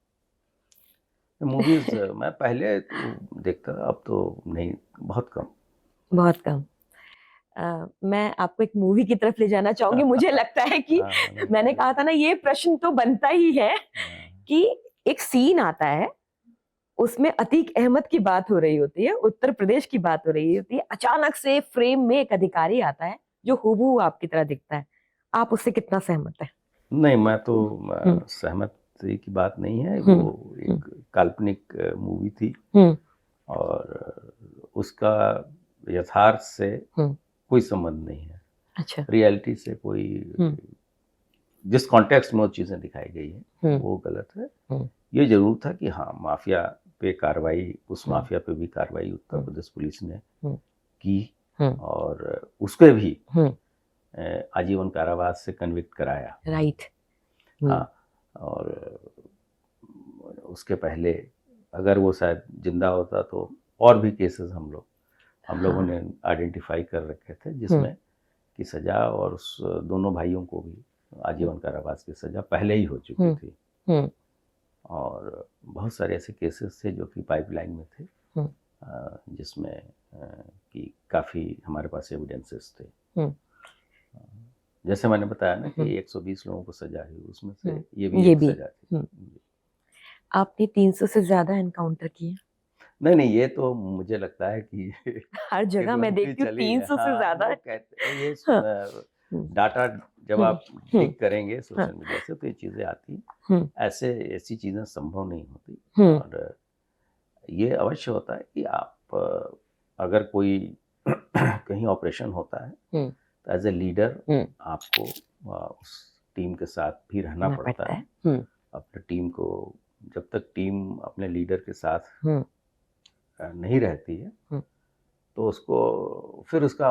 मूवीज मैं पहले तो देखता था, अब तो नहीं, बहुत कम। बहुत कम। मैं आपको एक मूवी की तरफ ले जाना चाहूंगी। मुझे लगता है कि मैंने कहा था ना, ये प्रश्न तो बनता ही है कि एक सीन आता है, उसमें अतीक अहमद की बात हो रही होती है, उत्तर प्रदेश की बात हो रही होती है, अचानक से फ्रेम में एक अधिकारी आता है जो हूबहू आपकी तरह दिखता है। आप उससे कितना सहमत हैं? नहीं, मैं तो सहमति की बात नहीं है। वो एक काल्पनिक मूवी थी, और उसका यथार्थ से कोई संबंध नहीं है। अच्छा। रियलिटी से कोई, जिस कॉन्टेक्स्ट में वो चीज़ें दिखाई गई है वो गलत है। ये जरूर था कि हाँ, माफिया पे कार्रवाई, उस माफिया पे भी कार्रवाई उत्तर प्रदेश पुलिस ने की, और उसके भी आजीवन कारावास से कन्विक्ट कराया। राइट। हाँ, और उसके पहले अगर वो शायद जिंदा होता तो और भी केसेस हम लोगों ने आइडेंटिफाई कर रखे थे, जिसमें की सजा, और उस दोनों भाइयों को भी आजीवन कारावास की सजा पहले ही हो चुकी थी। और बहुत सारे ऐसे केसेस थे जो कि पाइपलाइन में थे, जिसमें कि काफ़ी हमारे पास एविडेंसेस थे। जैसे मैंने बताया ना कि 120 लोगों को सजा हुई, उसमें से ये भी सजा थी। आपने 300 से ज्यादा एनकाउंटर किए? नहीं नहीं, ये तो मुझे लगता है कि हर ये जगह मैं गलती देखती हूँ चली है। 300 से हाँ, ज्यादा वो है। कहते हैं ये हाँ। हम्म, डाटा जब हम्म, आप हम्म, डिग करेंगे हाँ, सोशल मीडिया से तो ये चीज़ें आती हैं। हम्म, ऐसी चीज़ें संभव नहीं होती। हम्म, और ये अवश्य होता है कि आप अगर कोई कहीं ऑपरेशन होता है हम्म, तो एज ए लीडर हम्म, आपको उस टीम के साथ भी रहना करना पड़ता पड़ता है। है। हम्म, अपनी टीम को, जब तक टीम अपने लीडर के साथ हम्म, नहीं रहती है हम्म, तो उसको फिर उसका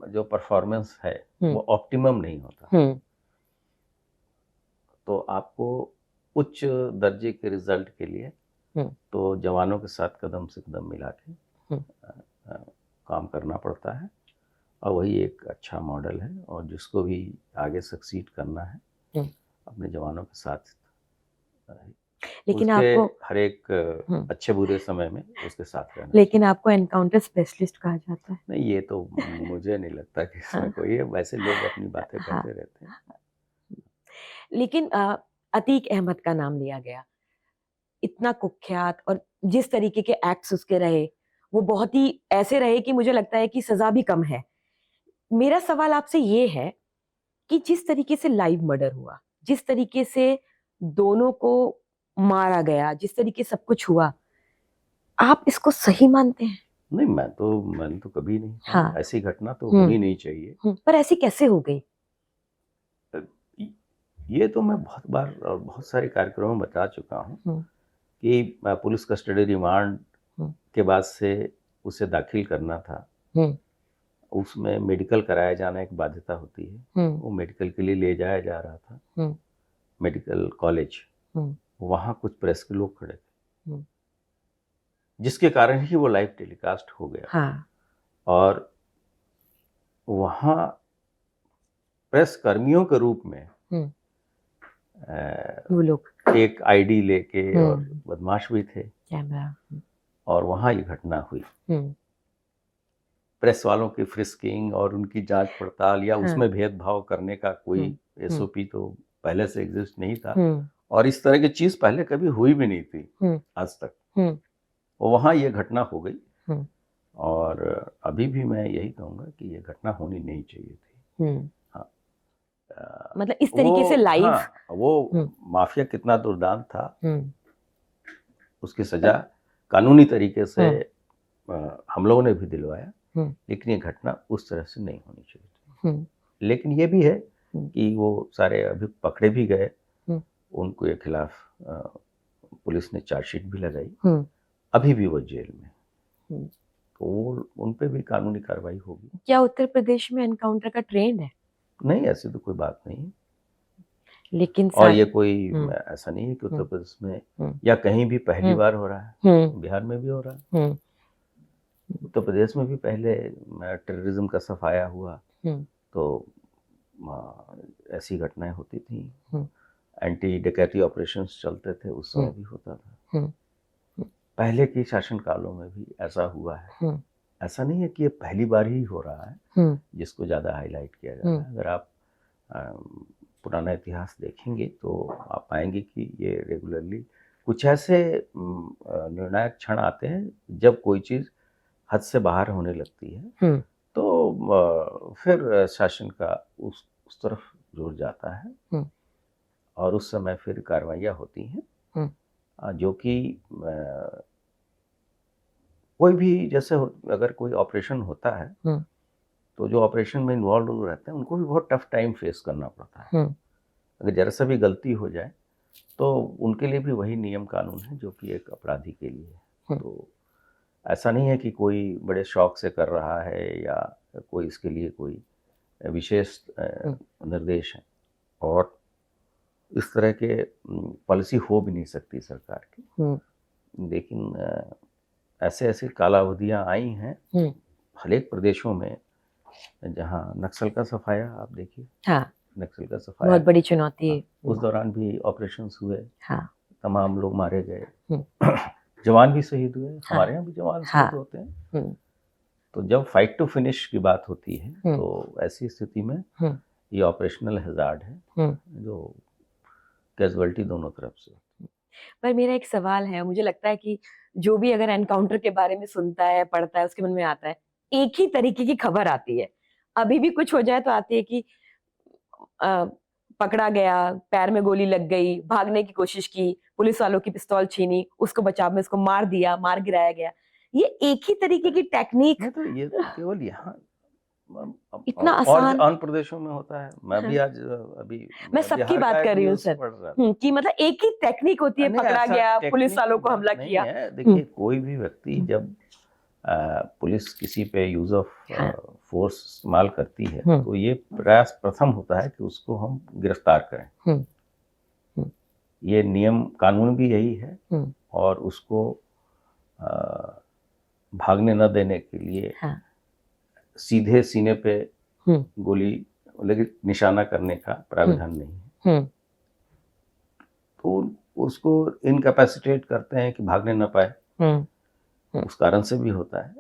जो परफॉर्मेंस है हम्म, वो ऑप्टिमम नहीं होता। हम्म, तो आपको उच्च दर्जे के रिजल्ट के लिए हम्म, तो जवानों के साथ कदम से कदम मिला के हम्म, अ, काम करना पड़ता है। और वही एक अच्छा मॉडल है। और जिसको भी आगे सक्सीड करना है हम्म। अपने जवानों के साथ लेकिन उसके आपको हर एक हम्म, अच्छे बुरे समय में उसके साथ रहना लेकिन चाहिए। आपको एनकाउंटर स्पेशलिस्ट कहा जाता है। नहीं, ये तो मुझे नहीं लगता कि इसमें हाँ, कोई है, वैसे लोग अपनी बातें हाँ। कहते रहते हैं। लेकिन अतीक अहमद का नाम लिया गया, इतना कुख्यात, और जिस तरीके के एक्ट्स उसके रहे वो बहुत ही ऐसे रहे कि मुझे लगता है कि सजा भी कम है। मेरा सवाल आपसे ये है कि जिस तरीके से लाइव मर्डर हुआ, जिस तरीके से दोनों को मारा गया, जिस तरीके सब कुछ हुआ, आप इसको सही मानते हैं? नहीं, मैंने तो कभी नहीं हाँ। कहा, ऐसी घटना तो हम्म, होनी नहीं चाहिए। पर ऐसी कैसे हो गई? अ, ये तो मैं बहुत बार और बहुत सारे कार्यक्रमों में बता चुका हूँ हम्म, कि पुलिस कस्टडी रिमांड हम्म, के बाद से उसे दाखिल करना था। हम्म, उसमें मेडिकल कराया जाना एक बाध्यता होती है। हम्म, वो मेडिकल के लिए ले जाया जा रहा था हम्म, मेडिकल कॉलेज। हम्म, वहाँ कुछ प्रेस के लोग खड़े थे हम्म, जिसके कारण ही वो लाइव टेलीकास्ट हो गया। हाँ। और वहाँ प्रेस कर्मियों के रूप में हम्म, अ, वो लोग एक आईडी लेके और हम्म, बदमाश भी थे। कैमरा। और वहाँ ये घटना हुई। हम्म, प्रेस वालों की फ्रिस्किंग और उनकी जांच पड़ताल या हाँ। उसमें भेदभाव करने का कोई हम्म, हम्म, एसओपी तो पहले से एग्जिस्ट नहीं था। हम्म, और इस तरह की चीज़ पहले कभी हुई भी नहीं थी हम्म, आज तक। हम्म, और वहाँ ये घटना हो गई। हम्म, और अभी भी मैं यही कहूँगा कि ये घटना होनी नहीं चाहिए थी। हम्म। हाँ। मतलब इस तरीके से लाइव। हाँ, वो हम्म, माफिया कितना दुर्दांत था, हम्म, उसकी सजा कानूनी तरीके से हम्म, हम लोगों ने भी दिलवाया। हम्म, लेकिन ये घटना उस तरह से नहीं होनी चाहिए थी। हम्म, लेकिन ये भी है हम्म, कि वो सारे अभी पकड़े भी गए। हम्म, उनके खिलाफ पुलिस ने चार्जशीट भी लगाई। हम्म, अभी भी वो जेल में। हम्म। तो वो उन पे भी कानूनी कार्रवाई होगी। क्या उत्तर प्रदेश में एनकाउंटर का ट्रेंड है? नहीं, ऐसी तो कोई बात नहीं है। लेकिन और ये सारे। कोई हम्म, ऐसा नहीं है कि उत्तर हम्म, प्रदेश में हम्म, या कहीं भी पहली हम्म, बार हो रहा है। हम्म, बिहार में भी हो रहा है। हम्म, उत्तर प्रदेश में भी पहले टेररिज्म का सफाया हुआ हम्म, तो ऐसी घटनाएं होती थी। हम्म, एंटी डकैती ऑपरेशंस चलते थे, उस समय हम्म, भी होता था। हम्म, पहले के शासन कालों में भी ऐसा हुआ है। हम्म, ऐसा नहीं है कि ये पहली बार ही हो रहा है हम्म, जिसको ज़्यादा हाईलाइट किया जा रहा है। अगर आप पुराना इतिहास देखेंगे तो आप पाएंगे कि ये रेगुलरली कुछ ऐसे निर्णायक क्षण आते हैं जब कोई चीज़ हद से बाहर होने लगती है हम्म, तो फिर शासन का उस तरफ जोर जाता है। हम्म, और उस समय फिर कार्रवाइयाँ होती हैं हम्म, जो कि कोई भी जैसे अगर कोई ऑपरेशन होता है हम्म, तो जो ऑपरेशन में इन्वॉल्व रहते हैं उनको भी बहुत टफ टाइम फेस करना पड़ता है। हम्म, अगर जरा सा भी गलती हो जाए तो उनके लिए भी वही नियम कानून है जो कि एक अपराधी के लिए है। हम्म, तो ऐसा नहीं है कि कोई बड़े शौक से कर रहा है या कोई इसके लिए कोई विशेष निर्देश है। और इस तरह के पॉलिसी हो भी नहीं सकती सरकार की। लेकिन ऐसे ऐसे कालावधियाँ आई हैं हर एक प्रदेशों में जहाँ नक्सल का सफाया आप देखिए। हाँ, नक्सल का बहुत सफाया बड़ी चुनौती। उस दौरान भी ऑपरेशंस हुए। हाँ, तमाम लोग मारे गए। हम्म, जवान भी शहीद हुए। हाँ, हमारे यहाँ भी जवान हाँ, शहीद होते हैं। हम्म, तो जब फाइट टू फिनिश की बात होती है हम्म, तो ऐसी स्थिति में हम्म, ये ऑपरेशनल हैजार्ड है हम्म। जो कैजुअल्टी दोनों तरफ से। पर मेरा एक सवाल है, मुझे लगता है कि जो भी अगर एनकाउंटर के बारे में सुनता है, पढ़ता है, उसके मन में आता है, एक ही तरीके की खबर आती है। अभी भी कुछ हो जाए तो आती है कि अ, पकड़ा गया, पैर में गोली लग गई, भागने की कोशिश की, पुलिस वालों की पिस्तौल छीनी, उसको बचाव में उसको मार दिया, मार गिराया गया। ये एक ही तरीके की टेक्निक नहीं तो ये तो केवल यहाँ इतना और आसान। अन्य प्रदेशों में होता है। मैं भी हाँ, आज अभी मैं मैं सबकी बिहार बात का एक कर रही हूँ न्यूज़ सर। पढ़ रहा था। कि मतलब एक ही टेक्निक होती है, नहीं पकड़ा ऐसा गया, पुलिस टेक्निक की वालों को बात हमला नहीं किया। है। हुँ, देखिए कोई भी व्यक्ति हुँ, जब पुलिस किसी पे यूज़ ऑफ हाँ, फोर्स इस्तेमाल करती है हुँ, तो ये प्रयास प्रथम होता है कि उसको हम गिरफ्तार करें। हुँ, हुँ, ये नियम कानून भी यही है हुँ, और उसको अ, भागने न देने के लिए हाँ, सीधे सीने पे हुँ, गोली लेकिन निशाना करने का हुँ, प्राविधान नहीं है। हुँ, तो उसको इनकैपेसिटेट करते हैं कि भागने न पाए, हुँ, हुँ, उस कारण से भी होता है।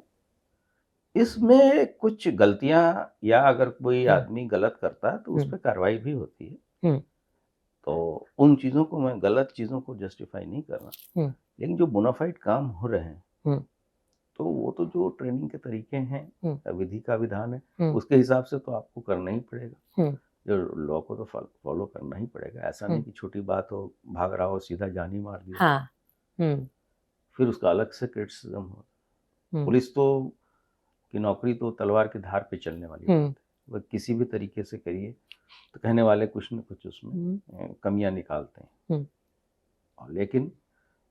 इसमें कुछ गलतियाँ या अगर कोई हुँ, आदमी गलत करता है तो उस हुँ, पे कार्रवाई भी होती है। हुँ, तो उन चीज़ों को मैं गलत चीज़ों को जस्टिफाई नहीं कर रहा। हुँ, लेकिन जो बोनाफाइड काम हो रहे हैं, हुँ, तो वो तो जो ट्रेनिंग के तरीके हैं, हुँ, विधि का विधान है, हुँ, उसके हिसाब से तो आपको करना ही पड़ेगा। हुँ, जो लॉ को तो फॉलो करना ही पड़ेगा। ऐसा नहीं हुँ, कि छोटी बात हो, भाग रहा हो, सीधा जान ही मार दिया, हाँ, हुँ, फिर उसका अलग से क्रिटिसिज्म हो। हुँ, पुलिस तो की नौकरी तो तलवार की धार पे चलने वाली बात हुँ, है। वह किसी भी तरीके से करिए तो कहने वाले कुछ न कुछ उसमें हुँ, कमियां निकालते हैं। हुँ, और लेकिन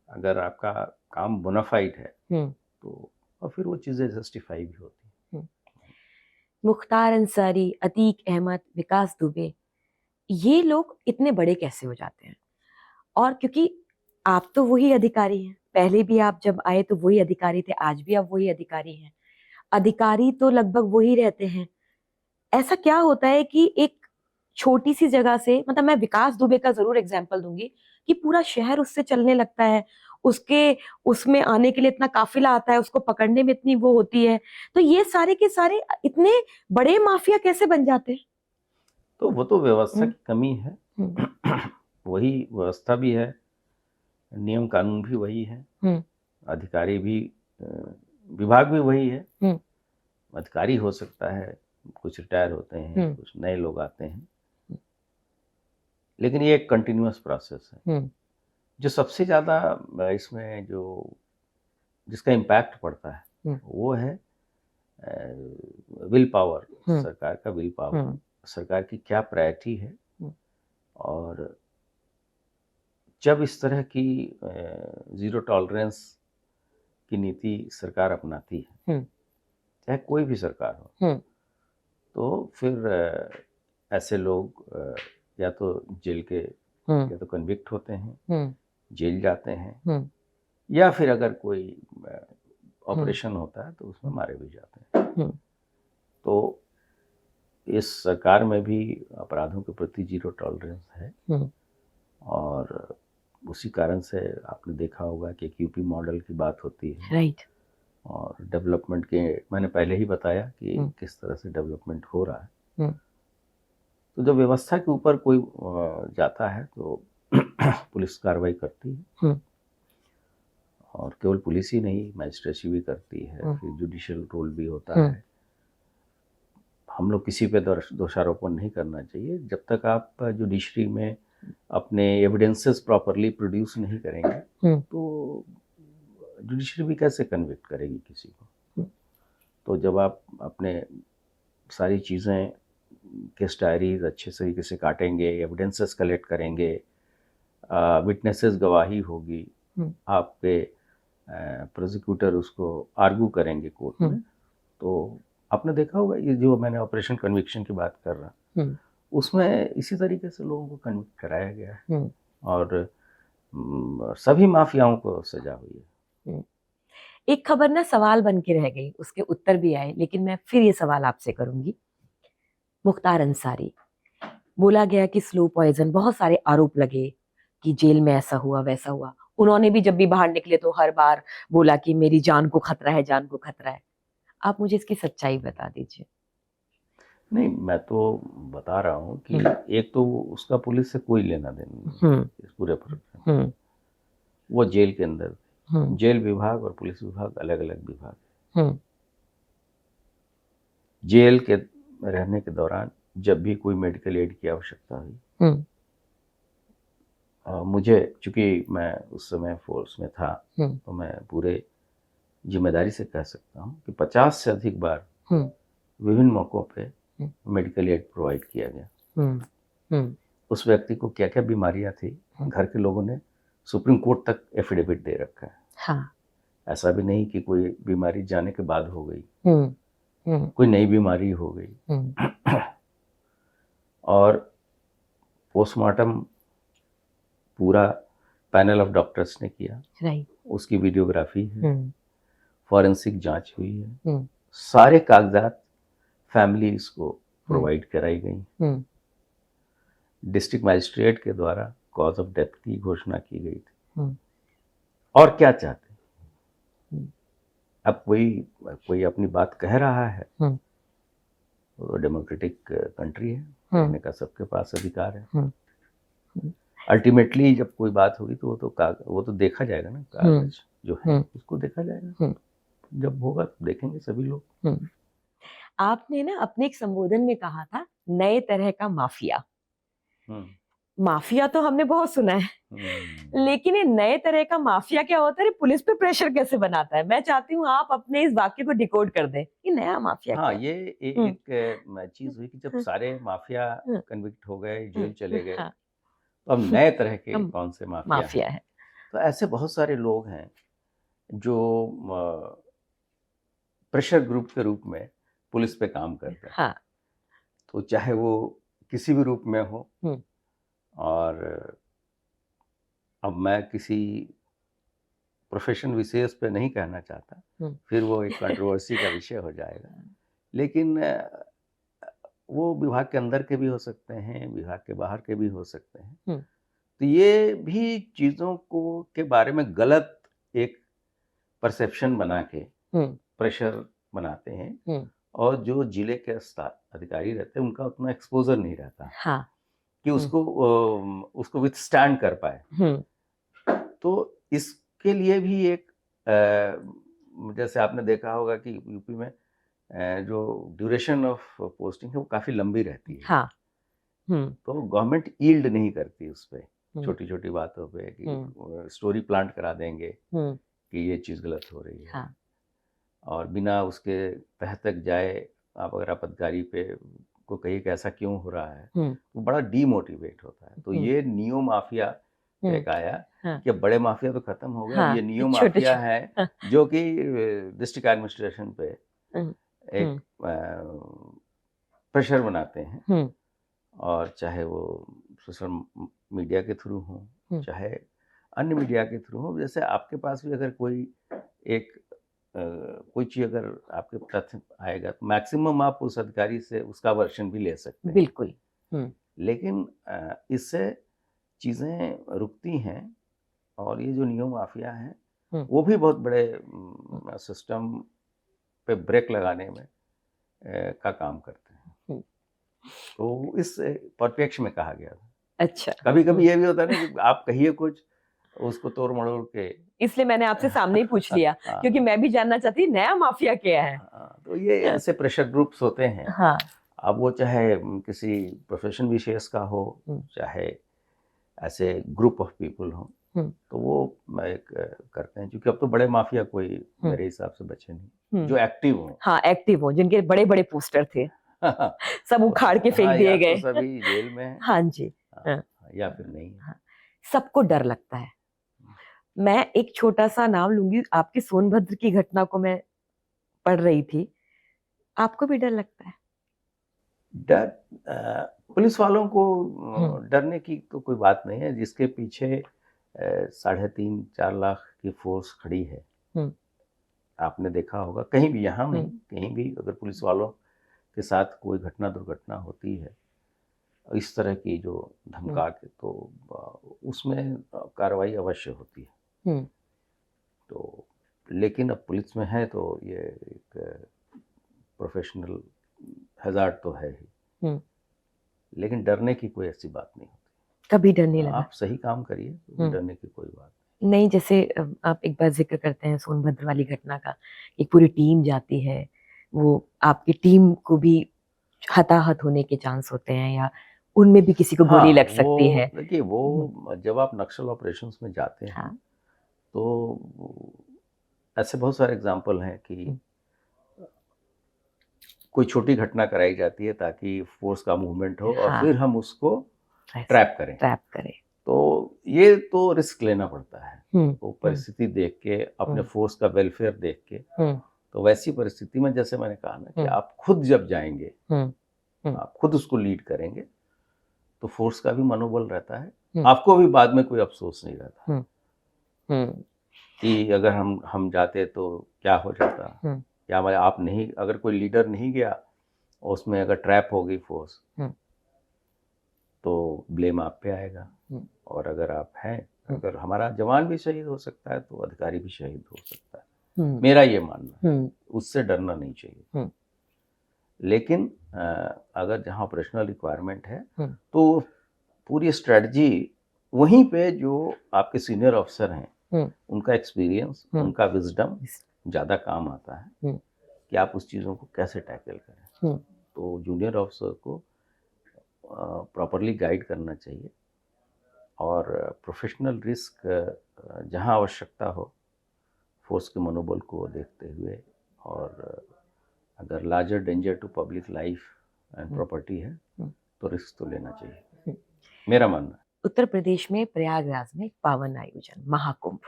अगर आपका काम बोनाफाइड है हुँ, तो और फिर वो चीज़ें जस्टिफाई भी होती हुँ। मुख्तार अंसारी, अतीक अहमद, विकास दुबे, ये लोग इतने बड़े कैसे हो जाते हैं? और क्योंकि आप तो वही अधिकारी हैं, पहले भी आप जब आए तो वही अधिकारी थे, आज भी आप वही अधिकारी हैं। अधिकारी तो लगभग वही रहते हैं। ऐसा क्या होता है कि एक छोटी-सी जगह से, मतलब मैं विकास दुबे का ज़रूर एग्ज़ाम्पल दूँगी कि पूरा शहर उससे चलने लगता है। उसके उसमें आने के लिए इतना काफ़िला आता है, उसको पकड़ने में इतनी वो होती है। तो ये सारे के सारे इतने बड़े माफ़िया कैसे बन जाते हैं? तो वो तो व्यवस्था हुँ, की कमी है। हुँ, वही व्यवस्था भी है, नियम कानून भी वही है, हुँ, अधिकारी भी अ, विभाग भी वही है। हुँ, अधिकारी हो सकता है, कुछ रिटायर होते हैं, हुँ, कुछ नए लोग आते हैं, लेकिन ये एक कंटिन्यूअस प्रोसेस है। हुँ, जो सबसे ज़्यादा इसमें जो जिसका इम्पैक्ट पड़ता है, हुँ, वो है विल पावर, हुँ, सरकार का विल पावर, हुँ, सरकार की क्या प्रायोरिटी है। हुँ, और जब इस तरह की ज़ीरो टॉलरेंस की नीति सरकार अपनाती है, हुँ, चाहे कोई भी सरकार हो, हुँ, तो फिर ऐसे लोग या तो जेल के हुँ, या तो कन्विक्ट होते हैं, हुँ, जेल जाते हैं, हुँ, या फिर अगर कोई हुँ, ऑपरेशन होता है तो उसमें मारे भी जाते हैं। हुँ, तो इस सरकार में भी अपराधों के प्रति ज़ीरो टॉलरेंस है। हुँ, और उसी कारण से आपने देखा होगा कि एक यूपी मॉडल की बात होती है राइट। और डेवलपमेंट के मैंने पहले ही बताया कि हुँ, किस तरह से डेवलपमेंट हो रहा है। हुँ, तो जब व्यवस्था के ऊपर कोई जाता है तो पुलिस कार्रवाई करती है हुँ, और केवल पुलिस ही नहीं, मैजिस्ट्रेसी भी करती है, हुँ, फिर जुडिशियल रोल भी होता हुँ, है। हम लोग किसी पे दोषारोपण नहीं करना चाहिए जब तक आप जुडिशरी में अपने एविडेंसेस प्रॉपरली प्रोड्यूस नहीं करेंगे, हुँ, तो जुडिशरी भी कैसे कन्विक्ट करेगी किसी को। हुँ, तो जब आप अपने सारी चीज़ें केस डायरीज अच्छे तरीके से काटेंगे, एविडेंसेस कलेक्ट करेंगे, विटनेसेस गवाही होगी, हुँ, आपके प्रोसिक्यूटर उसको आर्गू करेंगे कोर्ट हुँ, में। तो आपने देखा होगा ये जो मैंने ऑपरेशन कन्विक्शन की बात कर रहा, हुँ, उसमें इसी तरीके से लोगों को कन्विक्ट कराया गया है हुँ, और सभी माफियाओं को सजा हुई है। हुँ। एक खबर ना सवाल बन के रह गई, उसके उत्तर भी आए, लेकिन मैं फिर ये सवाल आपसे करूँगी। मुख्तार अंसारी, बोला गया कि स्लो पॉइज़न, बहुत सारे आरोप लगे कि जेल में ऐसा हुआ, वैसा हुआ। उन्होंने भी जब भी बाहर निकले तो हर बार बोला कि मेरी जान को खतरा है, जान को खतरा है। आप मुझे इसकी सच्चाई बता दीजिए। नहीं, मैं तो बता रहा हूँ कि हुँ, एक तो उसका पुलिस से कोई लेना-देना नहीं हुँ, है इस पूरे प्रकरण में। हुँ, वो जेल के अंदर थे। जेल विभाग और पुलिस विभाग अलग अलग विभाग है। जेल के रहने के दौरान जब भी कोई मेडिकल एड की आवश्यकता हुई, मुझे, चूंकि मैं उस समय फोर्स में था, तो मैं पूरे जिम्मेदारी से कह सकता हूँ कि 50 से अधिक बार विभिन्न मौकों पे मेडिकल एड प्रोवाइड किया गया। उस व्यक्ति को क्या क्या बीमारियां थी, घर के लोगों ने सुप्रीम कोर्ट तक एफिडेविट दे रखा है। हाँ। ऐसा ऐसा भी नहीं कि कोई बीमारी जाने के बाद हो गई, कोई नई बीमारी हो गई। और पोस्टमार्टम पूरा पैनल ऑफ डॉक्टर्स ने किया, राइट। उसकी वीडियोग्राफी है, फॉरेंसिक जांच हुई है, सारे कागजात फैमिलीज को प्रोवाइड कराई गई। डिस्ट्रिक्ट मैजिस्ट्रेट के द्वारा कॉज ऑफ डेथ की घोषणा की गई थी। और क्या चाहते हैं? अब कोई अपनी बात कह रहा है, वो डेमोक्रेटिक कंट्री है, कहने का सबके पास अधिकार है। अल्टीमेटली जब कोई बात होगी तो वो तो देखा जाएगा ना, कागज जो है उसको देखा जाएगा। जब होगा तो देखेंगे सभी लोग। आपने ना अपने एक संबोधन में कहा था नए तरह का माफिया। माफिया तो हमने बहुत सुना है, लेकिन ये नए तरह का माफिया क्या होता है, पुलिस पे प्रेशर कैसे बनाता है? मैं चाहती हूँ आप अपने इस वाक्य को डिकोड कर दें कि नया माफिया हाँ, क्या? ये एक चीज हुई कि जब सारे माफिया कन्विक्ट हो गए, जेल चले गए, तो अब नए तरह के कौन से माफिया हैं? तो ऐसे बहुत सारे लोग हैं जो प्रेशर ग्रुप के रूप में पुलिस पे काम करते हैं। हाँ। तो चाहे वो किसी भी रूप में हो, और अब मैं किसी प्रोफेशन विशेष पे नहीं कहना चाहता, फिर वो एक कंट्रोवर्सी का विषय हो जाएगा। लेकिन वो विभाग के अंदर के भी हो सकते हैं, विभाग के बाहर के भी हो सकते हैं। तो ये भी चीज़ों को के बारे में गलत एक परसेप्शन बना के प्रेशर बनाते हैं, और जो जिले के अधिकारी रहते हैं उनका उतना एक्सपोजर नहीं रहता। हाँ। कि उसको विथस्टैंड कर पाए। तो इसके लिए भी एक जैसे आपने देखा होगा कि यूपी में जो ड्यूरेशन ऑफ पोस्टिंग है वो काफ़ी लंबी रहती है। हाँ। तो गवर्नमेंट यील्ड नहीं करती उस पे, छोटी छोटी बातों पे कि स्टोरी प्लांट करा देंगे कि ये चीज़ गलत हो रही है। हाँ। और बिना उसके तह तक जाए आप अगर आप अधिकारी पे को कहिए कि ऐसा क्यों हो रहा है, तो बड़ा डीमोटिवेट होता है। तो ये नियो माफिया एक आया कि बड़े माफिया तो खत्म हो गए, ये नियो माफिया है जो कि डिस्ट्रिक्ट एडमिनिस्ट्रेशन पे एक प्रेशर बनाते हैं। और चाहे वो सोशल मीडिया के थ्रू हो, चाहे अन्य मीडिया के थ्रू हो। जैसे आपके पास भी अगर कोई चीज़ अगर आपके तथ्य आएगा तो मैक्सिमम आप उस अधिकारी से उसका वर्जन भी ले सकते हैं। बिल्कुल। लेकिन इससे चीज़ें रुकती हैं, और ये जो नियो माफिया हैं वो भी बहुत बड़े सिस्टम पे ब्रेक लगाने में का काम करते हैं। तो इस परिप्रेक्ष्य में कहा गया था। अच्छा। कभी कभी ये भी होता है ना कि आप कहिए कुछ, उसको तोड़ मड़ोड़ के, इसलिए मैंने आपसे सामने ही पूछ लिया क्योंकि मैं भी जानना चाहती नया माफिया क्या है। तो ये ऐसे प्रेशर ग्रुप्स होते हैं। हाँ। अब वो चाहे किसी प्रोफेशन विशेष का हो, चाहे ऐसे ग्रुप ऑफ पीपल हो, तो वो एक करते हैं। क्योंकि अब तो बड़े माफिया कोई मेरे हिसाब से बचे नहीं जो एक्टिव हो। हाँ, एक्टिव हो, जिनके बड़े बड़े पोस्टर थे सब उखाड़ के फेंक दिए गए। तो सभी जेल में हैं। हाँ जी। या फिर नहीं। सबको डर लगता है। मैं एक छोटा सा नाम लूंगी, आपकी सोनभद्र की घटना को मैं पढ़ रही थी, आपको भी डर लगता है? डर पुलिस वालों को डरने की तो कोई बात नहीं है, जिसके पीछे 3.5-4 लाख की फोर्स खड़ी है। आपने देखा होगा कहीं भी, यहाँ नहीं कहीं भी, अगर पुलिस वालों के साथ कोई घटना दुर्घटना होती है इस तरह की जो धमका के, तो उसमें कार्रवाई अवश्य होती है। तो लेकिन अब पुलिस में है तो ये एक प्रोफेशनल हैजार्ड तो है ही, लेकिन डरने की कोई ऐसी बात नहीं होती। कभी डर नहीं लगा? आप सही काम करिए, तो डरने की कोई बात नहीं। नहीं, जैसे आप एक बार जिक्र करते हैं सोनभद्र वाली घटना का, एक पूरी टीम जाती है, वो आपकी टीम को भी हताहत होने के चांस होते हैं, या उनमें भी किसी को गोली हाँ, लग सकती है। वो देखिए, वो जब आप नक्सल ऑपरेशंस में जाते हैं हाँ। तो ऐसे बहुत सारे एग्जाम्पल हैं कि हम्म, कोई छोटी घटना कराई जाती है ताकि फोर्स का मूवमेंट हो और हाँ, फिर हम उसको ट्रैप करें। ट्रैप करे। तो ये तो रिस्क लेना पड़ता है, हम्म। तो परिस्थिति देख के, अपने हम्म। फोर्स का वेलफेयर देख के। हम्म। तो वैसी परिस्थिति में जैसे मैंने कहा ना कि हम्म। आप खुद जब जाएंगे, हम्म। आप खुद उसको लीड करेंगे, तो फोर्स का भी मनोबल रहता है, हम्म। आपको भी बाद में कोई अफसोस नहीं रहता हम्म। हम्म। कि अगर हम जाते तो क्या हो जाता, हम्म। या हमारे आप नहीं, अगर कोई लीडर नहीं गया और उसमें अगर ट्रैप हो गई फोर्स, हम्म। तो ब्लेम आप पे आएगा। हम्म। और अगर आप हैं, अगर हमारा जवान भी शहीद हो सकता है तो अधिकारी भी शहीद हो सकता है, हम्म। मेरा ये मानना है। हम्म। उससे डरना नहीं चाहिए। हम्म। लेकिन अगर जहाँ ऑपरेशनल रिक्वायरमेंट है हम्म। तो पूरी स्ट्रेटजी वहीं पे जो आपके सीनियर अफसर हैं, उनका एक्सपीरियंस, उनका विजडम ज़्यादा काम आता है कि आप उस चीज़ों को कैसे टैकल करें। तो जूनियर अफसर को प्रॉपरली गाइड करना चाहिए और प्रोफेशनल रिस्क जहाँ आवश्यकता हो, फोर्स के मनोबल को देखते हुए, और अगर larger danger to public life and property है तो रिस्क तो लेना चाहिए, मेरा मानना है। उत्तर प्रदेश में प्रयागराज में एक पावन आयोजन महाकुंभ,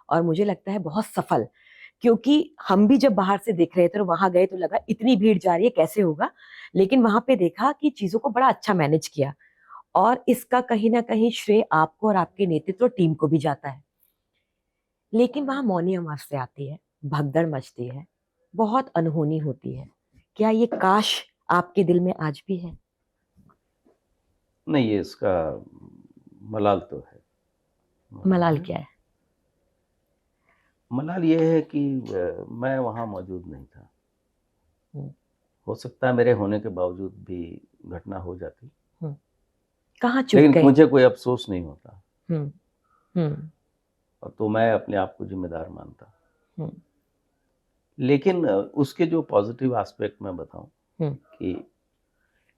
और मुझे लगता है बहुत सफल, क्योंकि हम भी जब बाहर से देख रहे थे और वहां गए तो लगा इतनी भीड़ जा रही है, कैसे होगा, लेकिन वहां पे देखा कि चीजों को बड़ा अच्छा मैनेज किया, और इसका कहीं ना कहीं श्रेय आपको और आपके नेतृत्व टीम को भी जाता है। लेकिन वहां मौनी अमावस्या आती है, भगदड़ मचती है, बहुत अनहोनी होती है। क्या ये काश आपके दिल में आज भी है? नहीं, ये इसका मलाल तो है। मलाल क्या है? मलाल ये है कि मैं वहाँ मौजूद नहीं था। हो सकता है मेरे होने के बावजूद भी घटना हो जाती, कहाँ चुक लेकिन गए? मुझे कोई अफसोस नहीं होता, हम्म। हम्म। और तो मैं अपने आप को जिम्मेदार मानता। हम्म। लेकिन उसके जो पॉजिटिव एस्पेक्ट मैं बताऊं हम्म। कि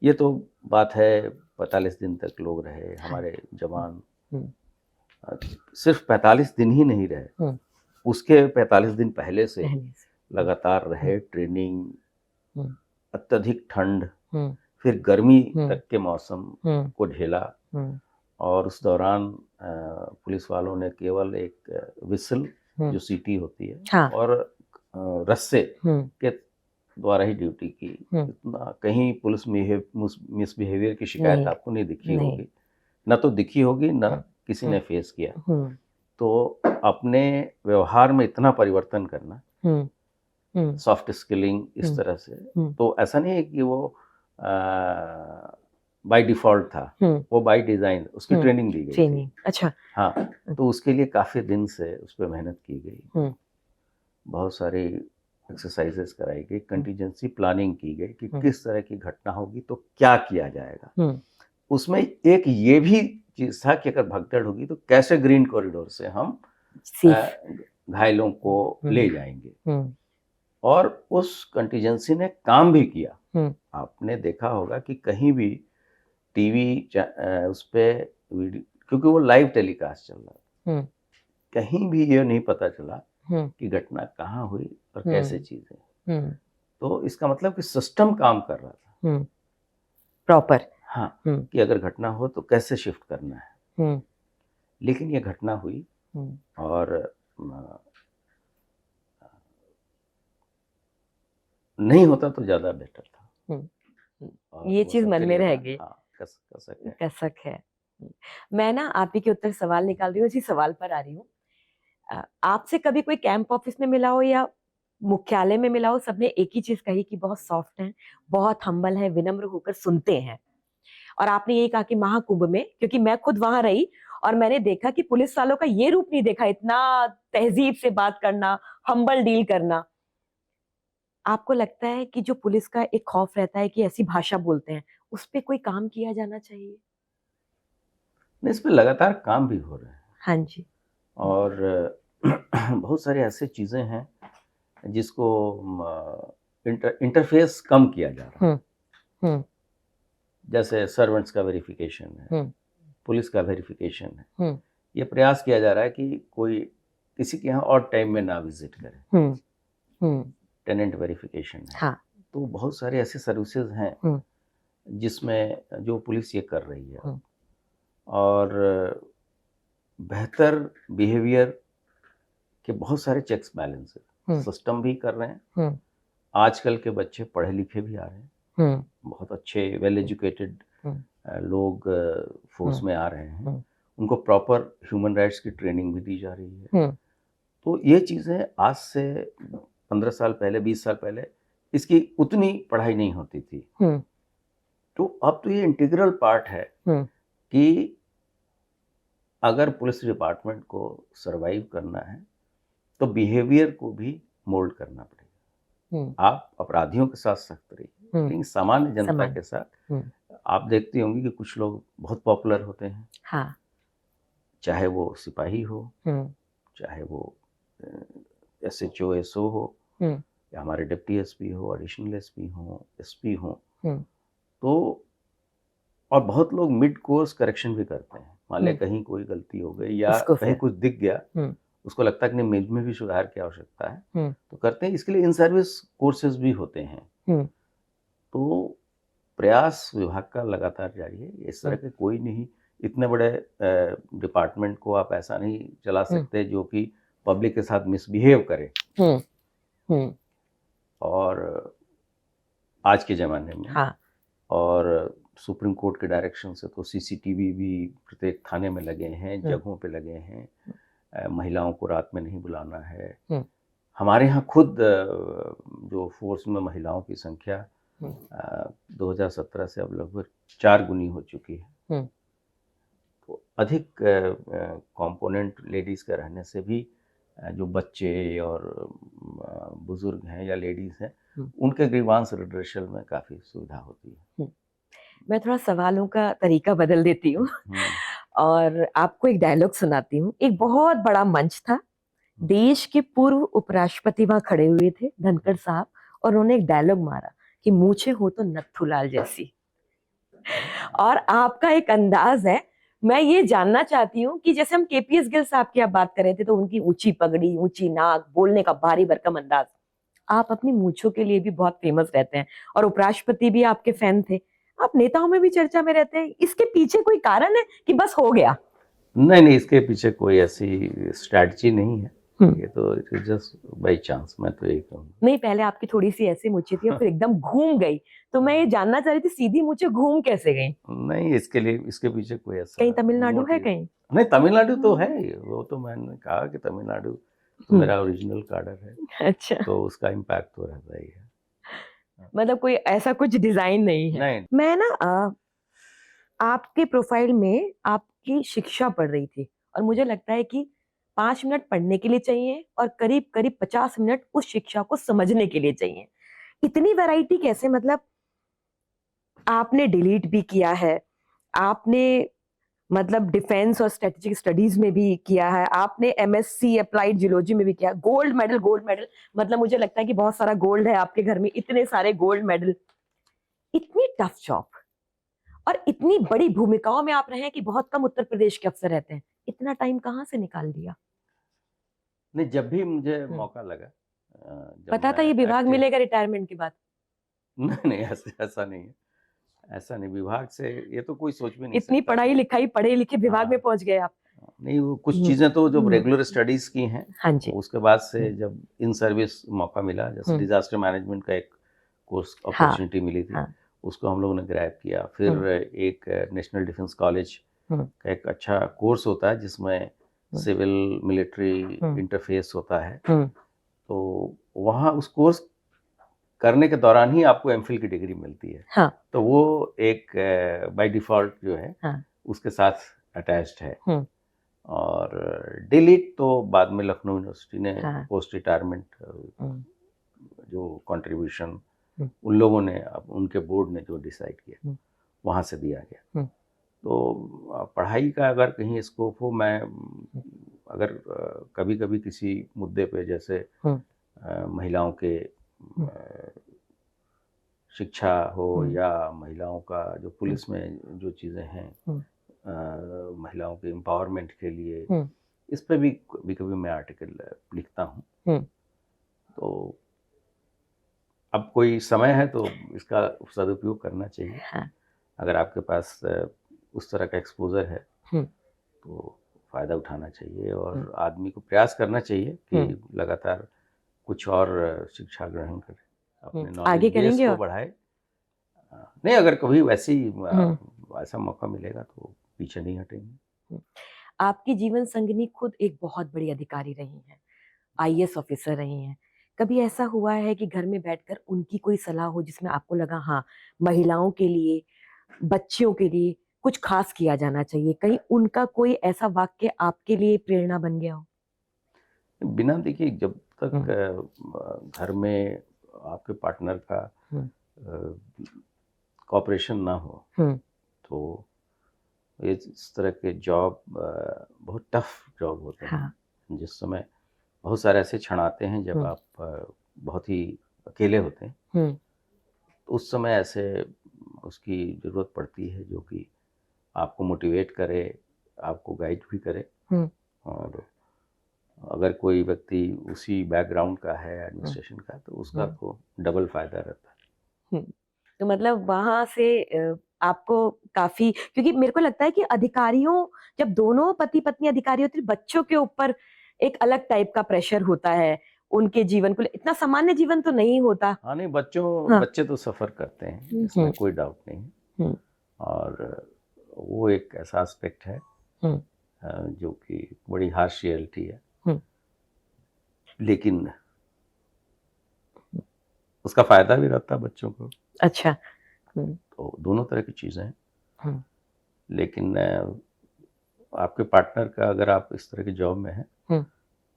ये तो बात है, 45 दिन तक लोग रहे हमारे जवान। सिर्फ 45 दिन ही नहीं रहे, उसके 45 दिन पहले से लगातार रहे, ट्रेनिंग, अत्यधिक ठंड, फिर गर्मी तक के मौसम को झेला, और उस दौरान पुलिस वालों ने केवल एक विसल, जो सीटी होती है, हाँ, और रस्से के द्वारा ही ड्यूटी की। इतना कहीं पुलिस मिसबिहेवियर की शिकायत आपको नहीं दिखी होगी, न तो दिखी होगी, न किसी ने फेस किया। तो अपने व्यवहार में इतना परिवर्तन करना, सॉफ्ट स्किलिंग इस तरह से, तो ऐसा नहीं है कि वो बाय डिफॉल्ट था, वो बाय डिजाइन उसकी ट्रेनिंग दी गई थी। अच्छा। हाँ, तो उसके लिए काफी दिन से उस पर मेहनत की गई, बहुत सारी एक्सरसाइजेस कराई गई, कंटीजेंसी प्लानिंग की गई कि किस तरह की घटना होगी तो क्या किया जाएगा। उसमें एक ये भी चीज था कि अगर भगदड़ होगी तो कैसे ग्रीन कॉरिडोर से हम घायलों को ले जाएंगे, और उस कंटीजेंसी ने काम भी किया। आपने देखा होगा कि कहीं भी टीवी उस पे वीडियो, क्योंकि वो लाइव टेलीकास्ट चल रहा था, कहीं भी ये नहीं पता चला कि घटना कहाँ हुई और कैसे चीजें। तो इसका मतलब कि सिस्टम काम कर रहा था प्रॉपर। हाँ, कि अगर घटना हो तो कैसे शिफ्ट करना है। लेकिन ये घटना हुई, और नहीं होता तो ज्यादा बेटर था। ये चीज मन में रह गई। हाँ, कसक है। कसक है। मैं ना आप ही के उत्तर सवाल निकाल रही हूँ, इसी सवाल पर आ रही हूँ। आपसे कभी कोई कैंप ऑफिस में मिला हो या मुख्यालय में मिला हो, सबने एक ही चीज कही कि बहुत सॉफ्ट हैं, बहुत हम्बल हैं, विनम्र होकर सुनते हैं, और आपने यही कहा कि महाकुंभ में, क्योंकि मैं खुद वहां रही और मैंने देखा कि पुलिस वालों का ये रूप नहीं देखा, इतना तहजीब से बात करना, हम्बल डील करना। आपको लगता है कि जो पुलिस का एक खौफ रहता है कि ऐसी भाषा बोलते हैं, उस पर कोई काम किया जाना चाहिए? इस पे लगातार काम भी हो रहे हैं। हाँ जी। और बहुत सारे ऐसे चीज़ें हैं जिसको इंटरफेस कम किया जा रहा है। हम्म जैसे सर्वेंट्स का वेरिफिकेशन है, हम्म पुलिस का वेरिफिकेशन है। हम्म ये प्रयास किया जा रहा है कि कोई किसी के यहाँ और टाइम में ना विजिट करे। हम्म टेनेंट वेरिफिकेशन है। हाँ तो बहुत सारे ऐसे सर्विसेज हैं जिसमें जो पुलिस ये कर रही है और बेहतर बिहेवियर के बहुत सारे चेक्स बैलेंसेस सिस्टम भी कर रहे हैं। आजकल के बच्चे पढ़े लिखे भी आ रहे हैं, बहुत अच्छे वेल एजुकेटेड लोग फोर्स में आ रहे हैं, उनको प्रॉपर ह्यूमन राइट्स की ट्रेनिंग भी दी जा रही है। तो ये चीज़ें आज से 15 साल पहले, 20 साल पहले इसकी उतनी पढ़ाई नहीं होती थी। तो अब तो ये इंटीग्रल पार्ट है कि अगर पुलिस डिपार्टमेंट को सरवाइव करना है तो बिहेवियर को भी मोल्ड करना पड़ेगा। आप अपराधियों के साथ सख्त रहिए, लेकिन सामान्य जनता के साथ आप देखती होंगी कि कुछ लोग बहुत पॉपुलर होते हैं। हाँ। चाहे वो सिपाही हो, चाहे वो SHO SO हो, या हमारे डिप्टी SP हो, एडिशनल SP हो, SP हो, तो और बहुत लोग मिड कोर्स करेक्शन भी करते हैं। मान लिया कहीं कोई गलती हो गई या कहीं कुछ दिख गया, उसको लगता है कि नहीं, मुझ में भी सुधार की आवश्यकता है, तो करते हैं। इसके लिए इन सर्विस कोर्सेज भी होते हैं। तो प्रयास विभाग का लगातार जारी है। इस तरह के कोई नहीं, इतने बड़े डिपार्टमेंट को आप ऐसा नहीं चला सकते जो कि पब्लिक के साथ मिसबिहेव करे। और आज के ज़माने में और सुप्रीम कोर्ट के डायरेक्शन से तो CCTV भी प्रत्येक थाने में लगे हैं, जगहों पे लगे हैं। महिलाओं को रात में नहीं बुलाना है। हमारे यहाँ खुद जो फोर्स में महिलाओं की संख्या 2017 से अब लगभग 4 गुनी हो चुकी है। तो अधिक कंपोनेंट लेडीज़ का रहने से भी जो बच्चे और बुजुर्ग हैं या लेडीज़ हैं, उनके ग्रीवांस रिड्रेशल में काफ़ी सुविधा होती है। मैं थोड़ा सवालों का तरीका बदल देती हूँ और आपको एक डायलॉग सुनाती हूँ। एक बहुत बड़ा मंच था, देश के पूर्व उपराष्ट्रपति वहां खड़े हुए थे, धनखड़ साहब, और उन्होंने एक डायलॉग मारा कि मूछें हो तो नथुलाल जैसी। और आपका एक अंदाज है, मैं ये जानना चाहती हूँ कि जैसे हम KPS गिल साहब की आप बात कर रहे थे, तो उनकी ऊंची पगड़ी, ऊंची नाक, बोलने का भारी भरकम अंदाज, आप अपनी मूछों के लिए भी बहुत फेमस रहते हैं और उपराष्ट्रपति भी आपके फैन थे। आप नेताओं में भी चर्चा में रहते हैं, इसके पीछे कोई कारण है कि बस हो गया? नहीं, इसके पीछे कोई ऐसी स्ट्रैटेजी नहीं है। ये तो जस्ट बाय चांस, मैं तो यही कहूँगा। नहीं, पहले आपकी थोड़ी सी ऐसी मूछें थी और फिर एकदम घूम गई, तो मैं ये जानना चाह रही थी सीधी मूछें घूम कैसे गई? नहीं, इसके पीछे कोई ऐसा कहीं तमिलनाडु है कहीं? नहीं, तमिलनाडु तो है, वो तो मैंने कहा कि तमिलनाडु तो मेरा ओरिजिनल कार्डर है। अच्छा, तो उसका इम्पैक्ट तो रहता ही है। मतलब कोई ऐसा कुछ डिजाइन नहीं है। नहीं। मैं ना आपके प्रोफाइल में आपकी शिक्षा पढ़ रही थी और मुझे लगता है कि 5 मिनट पढ़ने के लिए चाहिए और करीब करीब 50 मिनट उस शिक्षा को समझने के लिए चाहिए। इतनी वैरायटी कैसे? मतलब आपने डिलीट भी किया है, आपने मतलब डिफेंस और स्ट्रेटेजिक स्टडीज में भी किया है, आपने MSc अप्लाइड जियोलॉजी में भी किया, गोल्ड मेडल, मतलब मुझे लगता है कि बहुत सारा गोल्ड है आपके घर में, इतने सारे गोल्ड मेडल। इतनी टफ जॉब और इतनी बड़ी भूमिकाओं में आप रहे हैं कि बहुत कम उत्तर प्रदेश के अफसर रहते हैं, इतना टाइम कहाँ से निकाल दिया? नहीं, जब भी मुझे मौका लगा, पता था ये विभाग मिलेगा रिटायरमेंट के बाद? नहीं, ऐसा नहीं है, ऐसा नहीं। विभाग से ये तो कोई सोच भी नहीं सकता। इतनी पढ़ाई लिखाई, पढ़े लिखे विभाग में पहुंच गए आप। नहीं, वो कुछ चीजें तो जब रेगुलर स्टडीज की हैं, हाँ जी, उसके बाद से जब इन सर्विस मौका मिला, जैसे डिजास्टर मैनेजमेंट का एक कोर्स अपॉर्चुनिटी मिली थी, उसको हम लोगों ने ग्रैब किया। फिर एक नेशनल डिफेंस कॉलेज का एक अच्छा कोर्स होता है जिसमें सिविल मिलिट्री इंटरफेस होता है, तो वहाँ उस कोर्स करने के दौरान ही आपको MPhil की डिग्री मिलती है। तो वो एक बाय डिफॉल्ट जो है उसके साथ अटैच्ड है। और डिलीट तो बाद में लखनऊ यूनिवर्सिटी ने पोस्ट रिटायरमेंट जो कंट्रीब्यूशन उन लोगों ने, उनके बोर्ड ने जो डिसाइड किया, वहाँ से दिया गया। तो पढ़ाई का अगर कहीं स्कोप हो, मैं अगर कभी कभी किसी मुद्दे पे जैसे महिलाओं के शिक्षा हो या महिलाओं का जो पुलिस में जो चीज़ें हैं, महिलाओं के एम्पावरमेंट के लिए, इस पे भी कभी कभी मैं आर्टिकल लिखता हूँ। तो अब कोई समय है तो इसका सदुपयोग करना चाहिए। हाँ। अगर आपके पास उस तरह का एक्सपोजर है तो फ़ायदा उठाना चाहिए और आदमी को प्रयास करना चाहिए कि लगातार कुछ और शिक्षा ग्रहण करे, अपने आगे नॉलेज बेस करेंगे को और बढ़ाए। नहीं, अगर कभी वैसी ऐसा मौका मिलेगा तो पीछे नहीं हटेंगे। आपकी जीवन संगिनी खुद एक बहुत बड़ी अधिकारी रही हैं, आईएएस ऑफिसर रही हैं। कभी ऐसा हुआ है कि घर में बैठकर उनकी कोई सलाह हो जिसमें आपको लगा हाँ, महिलाओं के लिए, बच्चियों के लिए कुछ खास किया जाना चाहिए, कहीं उनका कोई ऐसा वाक्य आपके लिए प्रेरणा बन गया हो? बिना देखिए, जब तक घर में आपके पार्टनर का कॉपरेशन ना हो तो इस तरह के जॉब बहुत टफ जॉब होते हैं। हाँ। जिस समय बहुत सारे ऐसे क्षण आते हैं जब आप बहुत ही अकेले होते हैं, तो उस समय ऐसे उसकी ज़रूरत पड़ती है जो कि आपको मोटिवेट करे, आपको गाइड भी करे। और अगर कोई व्यक्ति उसी बैकग्राउंड का है एडमिनिस्ट्रेशन का, तो उसका तो डबल फायदा रहता है। तो मतलब वहां से आपको काफी, क्योंकि मेरे को लगता है कि अधिकारियों, जब दोनों पति पत्नी अधिकारी होते हैं, बच्चों के ऊपर एक अलग टाइप का प्रेशर होता है, उनके जीवन को इतना सामान्य जीवन तो नहीं होता। हाँ नहीं, बच्चे तो सफ़र करते हैं, इसमें कोई डाउट नहीं है। और वो एक ऐसा एस्पेक्ट है जो कि बड़ी हार्श रियलिटी है, लेकिन उसका फायदा भी रहता है बच्चों को। अच्छा। तो दोनों तरह की चीज़ें हैं। लेकिन आपके पार्टनर का अगर आप इस तरह के जॉब में हैं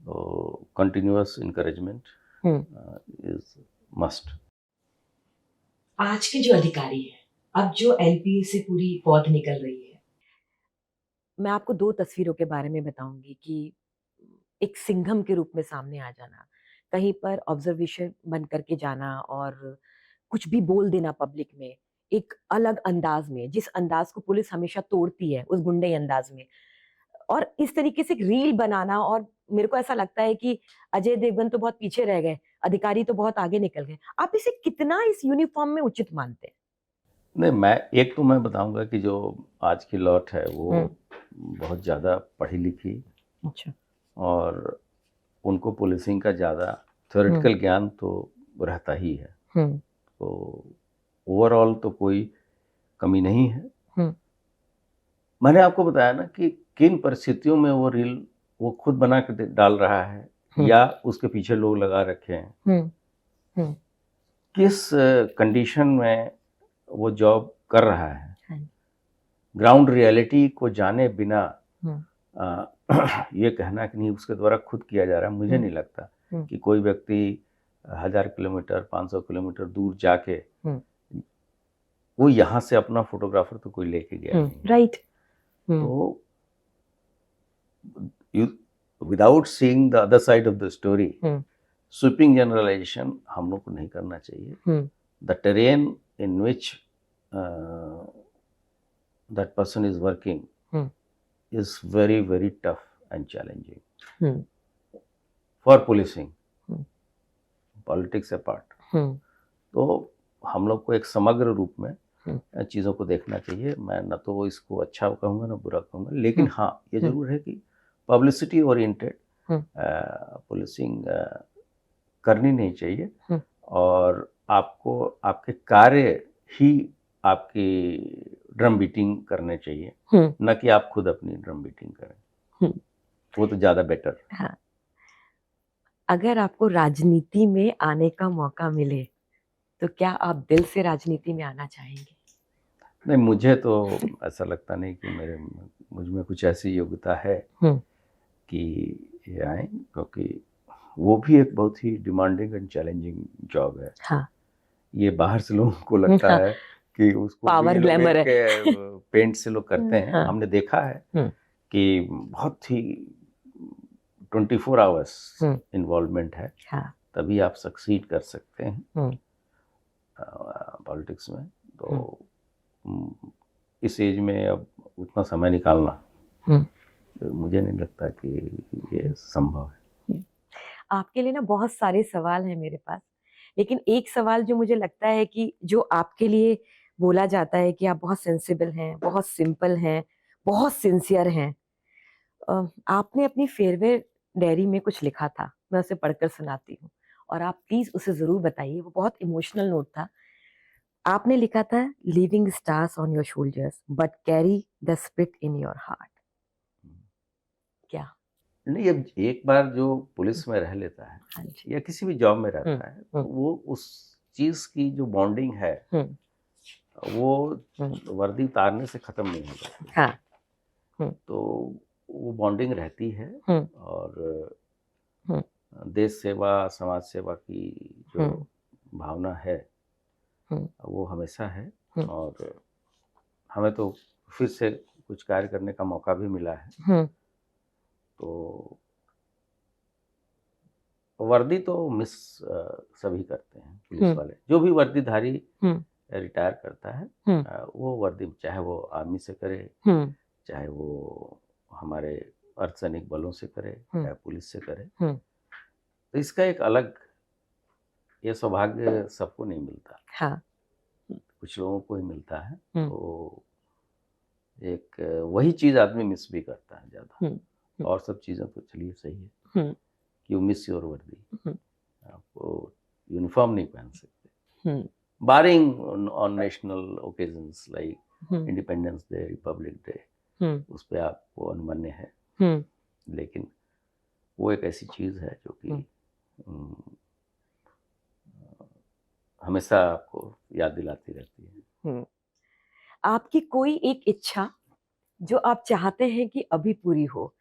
तो कंटिन्यूअस इनकरेजमेंट इज मस्ट। आज के जो अधिकारी हैं, अब जो एलपीए से पूरी पौध निकल रही है, मैं आपको 2 तस्वीरों के बारे में बताऊंगी कि एक सिंघम के रूप में सामने आ जाना, कहीं पर ऑब्जर्वेशन बन करके जाना और कुछ भी बोल देना पब्लिक में, एक अलग अंदाज में, जिस अंदाज को पुलिस हमेशा तोड़ती है, उस गुंडे अंदाज में, और इस तरीके से एक रील बनाना। और मेरे को ऐसा लगता है कि अजय देवगन तो बहुत पीछे रह गए, अधिकारी तो बहुत आगे निकल गए। आप इसे कितना इस यूनिफॉर्म में उचित मानते हैं? नहीं, मैं बताऊंगा कि जो आज की लौट है वो बहुत ज़्यादा पढ़ी लिखी, अच्छा, और उनको पुलिसिंग का ज़्यादा थ्योरेटिकल ज्ञान तो रहता ही है। तो ओवरऑल तो कोई कमी नहीं है। मैंने आपको बताया ना कि किन परिस्थितियों में वो रील वो खुद बना के डाल रहा है या उसके पीछे लोग लगा रखे हैं, किस कंडीशन में वो जॉब कर रहा है, ग्राउंड रियलिटी को जाने बिना ये कहना कि नहीं उसके द्वारा खुद किया जा रहा है, मुझे नहीं लगता कि कोई व्यक्ति 1000 किलोमीटर 500 किलोमीटर दूर जाके वो यहाँ से अपना फोटोग्राफर तो कोई लेके गया नहीं। राइट। तो without seeing the other side of the story, sweeping generalisation हम लोग को नहीं करना चाहिए। The terrain in which that person is working is very very tough and challenging for policing, politics apart। तो हम लोग को एक समग्र रूप में चीज़ों को देखना चाहिए। मैं न तो इसको अच्छा कहूँगा न बुरा कहूँगा, लेकिन हाँ ये ज़रूर है कि पब्लिसिटी ओरिएंटेड पुलिसिंग करनी नहीं चाहिए, और आपको आपके कार्य ही आपकी ड्रम बीटिंग करने चाहिए, न कि आप खुद अपनी ड्रम बीटिंग करें। वो तो ज़्यादा बेटर। हाँ। अगर आपको राजनीति में आने का मौका मिले तो क्या आप दिल से राजनीति में आना चाहेंगे? नहीं, मुझे तो ऐसा लगता नहीं कि मुझ में कुछ ऐसी योग्यता है कि ये आए, क्योंकि वो भी एक बहुत ही डिमांडिंग एंड चैलेंजिंग जॉब है। हाँ। ये बाहर से लोगों को लगता है कि उसको पावर ग्लैमर है, पेंट से लोग करते हैं। हमने देखा है कि बहुत ही 24 आवर्स हम्म। इन्वॉल्वमेंट है, हाँ। तभी आप सक्सीड कर सकते हैं हम्म। पॉलिटिक्स में। तो इस एज में अब उतना समय निकालना हम्म। तो मुझे नहीं लगता कि ये संभव है। आपके लिए ना बहुत सारे सवाल हैं मेरे पास, लेकिन एक सवाल जो मुझे लगता है कि जो आपके लिए बोला जाता है कि आप बहुत सेंसिबल हैं, बहुत सिंपल हैं, बहुत सिंसियर हैं। आपने अपनी फेयरवेल डायरी में कुछ लिखा था, मैं उसे पढ़कर सुनाती हूँ और आप प्लीज उसे जरूर बताइए। वो बहुत इमोशनल नोट था। आपने लिखा था, living stars on your shoulders but carry the spirit in your heart. क्या? नहीं, अब एक बार जो पुलिस में रह लेता है हाँ जी। या किसी भी जॉब में रहता है, तो वो उस चीज की जो बॉन्डिंग है वो वर्दी उतारने से खत्म नहीं हो जाती। हाँ। तो वो बॉन्डिंग रहती है और देश सेवा, समाज सेवा की जो भावना है वो हमेशा है। और हमें तो फिर से कुछ कार्य करने का मौका भी मिला है। तो वर्दी तो मिस सभी करते हैं, पुलिस वाले। जो भी वर्दीधारी रिटायर करता है वो वर्दी, चाहे वो आर्मी से करे, चाहे वो हमारे अर्धसैनिक बलों से करे, चाहे पुलिस से करे। तो इसका एक अलग, ये सौभाग्य सबको नहीं मिलता। हाँ। कुछ लोगों को ही मिलता है। तो एक वही चीज आदमी मिस भी करता है ज्यादा। और सब चीजें तो चलिए सही है, यू मिस योर वर्दी। आपको यूनिफॉर्म नहीं पहन सकते, barring on national occasions like independence day, republic day, उस पर आपको अनुमन्य है। लेकिन वो एक ऐसी चीज है जो कि हमेशा आपको याद दिलाती रहती है। आपकी कोई एक इच्छा जो आप चाहते हैं कि अभी पूरी हो?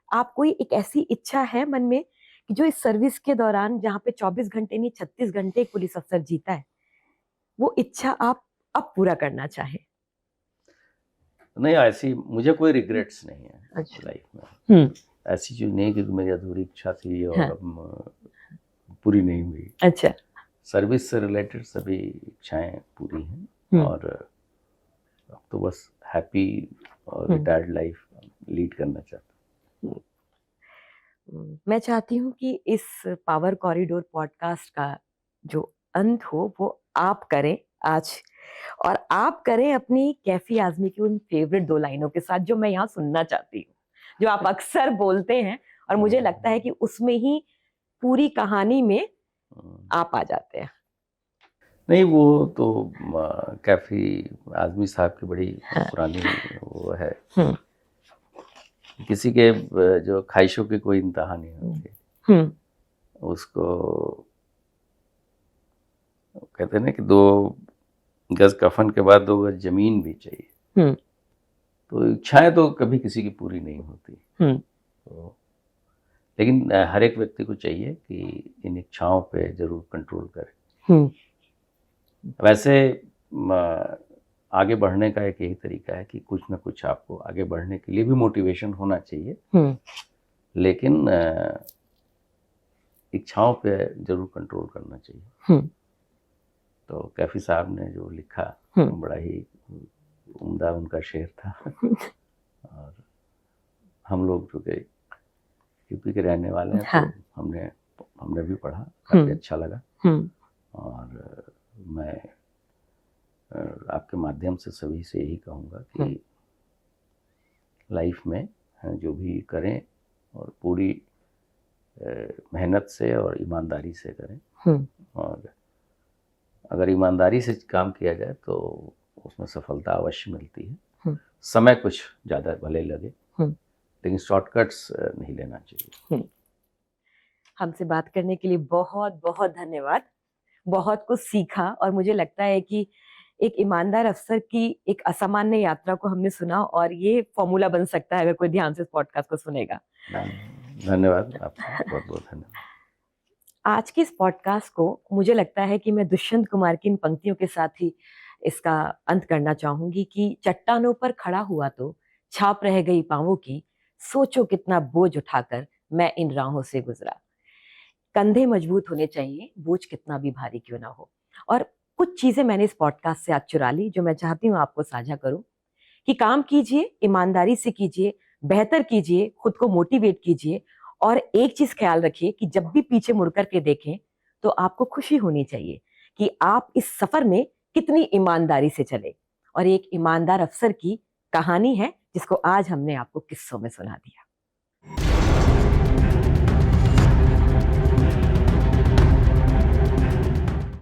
आप कोई एक ऐसी इच्छा है मन में कि जो इस सर्विस के दौरान, जहाँ पे 24 घंटे नहीं 36 घंटे एक पुलिस अफसर जीता है, वो इच्छा आप अब पूरा करना चाहे? नहीं, ऐसी मुझे कोई रिग्रेट्स नहीं है। अच्छा। लाइफ में ऐसी चीज नहीं कि मेरी अधूरी इच्छा थी और अब पूरी नहीं हुई। अच्छा। सर्विस से रिलेटेड सभी इच्छाएं पूरी हैं और अब तो बस हैप्पी और रिटायर्ड लाइफ लीड करना चाहता हूँ। मैं चाहती हूँ कि इस पावर कॉरिडोर पॉडकास्ट का जो अंत हो वो आप करें आज, और आप करें अपनी कैफी आजमी की उन फेवरेट 2 लाइनों के साथ जो मैं यहाँ सुनना चाहती हूँ, जो आप अक्सर बोलते हैं और मुझे लगता है कि उसमें ही पूरी कहानी में आप आ जाते हैं। नहीं, वो तो कैफी आजमी साहब की बड़ी पुरानी वो है। किसी के जो ख्वाहिशों की कोई इंतहा नहीं होती। उसको कहते हैं ना कि 2 गज कफन के बाद 2 गज जमीन भी चाहिए। तो इच्छाएं तो कभी किसी की पूरी नहीं होती। तो लेकिन हर एक व्यक्ति को चाहिए कि इन इच्छाओं पे जरूर कंट्रोल करे। वैसे आगे बढ़ने का एक यही तरीका है कि कुछ ना कुछ आपको आगे बढ़ने के लिए भी मोटिवेशन होना चाहिए, लेकिन इच्छाओं पे जरूर कंट्रोल करना चाहिए। तो कैफी साहब ने जो लिखा बड़ा ही उम्दा उनका शेर था। और हम लोग जो कि यूपी के रहने वाले हैं, तो हमने भी पढ़ा, काफी अच्छा लगा। और मैं आपके माध्यम से सभी से यही कहूँगा कि लाइफ में जो भी करें और पूरी मेहनत से और ईमानदारी से करें। और अगर ईमानदारी से काम किया जाए तो उसमें सफलता अवश्य मिलती है। समय कुछ ज़्यादा भले लगे, लेकिन शॉर्टकट्स नहीं लेना चाहिए। हमसे बात करने के लिए बहुत बहुत धन्यवाद। बहुत कुछ सीखा और मुझे लगता है कि एक ईमानदार अफसर की एक असामान्य यात्रा को हमने सुना और ये फॉर्मूला बन सकता है अगर कोई ध्यान से इस पॉडकास्ट को सुनेगा। धन्यवाद आपका, बहुत बहुत धन्यवाद। आज की इस पॉडकास्ट को मुझे लगता है कि मैं दुष्यंत कुमार की इन पंक्तियों के साथ ही इसका अंत करना चाहूंगी कि चट्टानों पर खड़ा हुआ तो छाप रह गई पांवों की, सोचो कितना बोझ उठाकर मैं इन राहों से गुजरा। कंधे मजबूत होने चाहिए, बोझ कितना भी भारी क्यों ना हो। और कुछ चीजें मैंने इस पॉडकास्ट से आज चुरा ली जो मैं चाहती हूँ आपको साझा करूं, कि काम कीजिए, ईमानदारी से कीजिए, बेहतर कीजिए, खुद को मोटिवेट कीजिए। और एक चीज ख्याल रखिए कि जब भी पीछे मुड़ करके देखें तो आपको खुशी होनी चाहिए कि आप इस सफर में कितनी ईमानदारी से चले। और एक ईमानदार अफसर की कहानी है जिसको आज हमने आपको किस्सों में सुना दिया।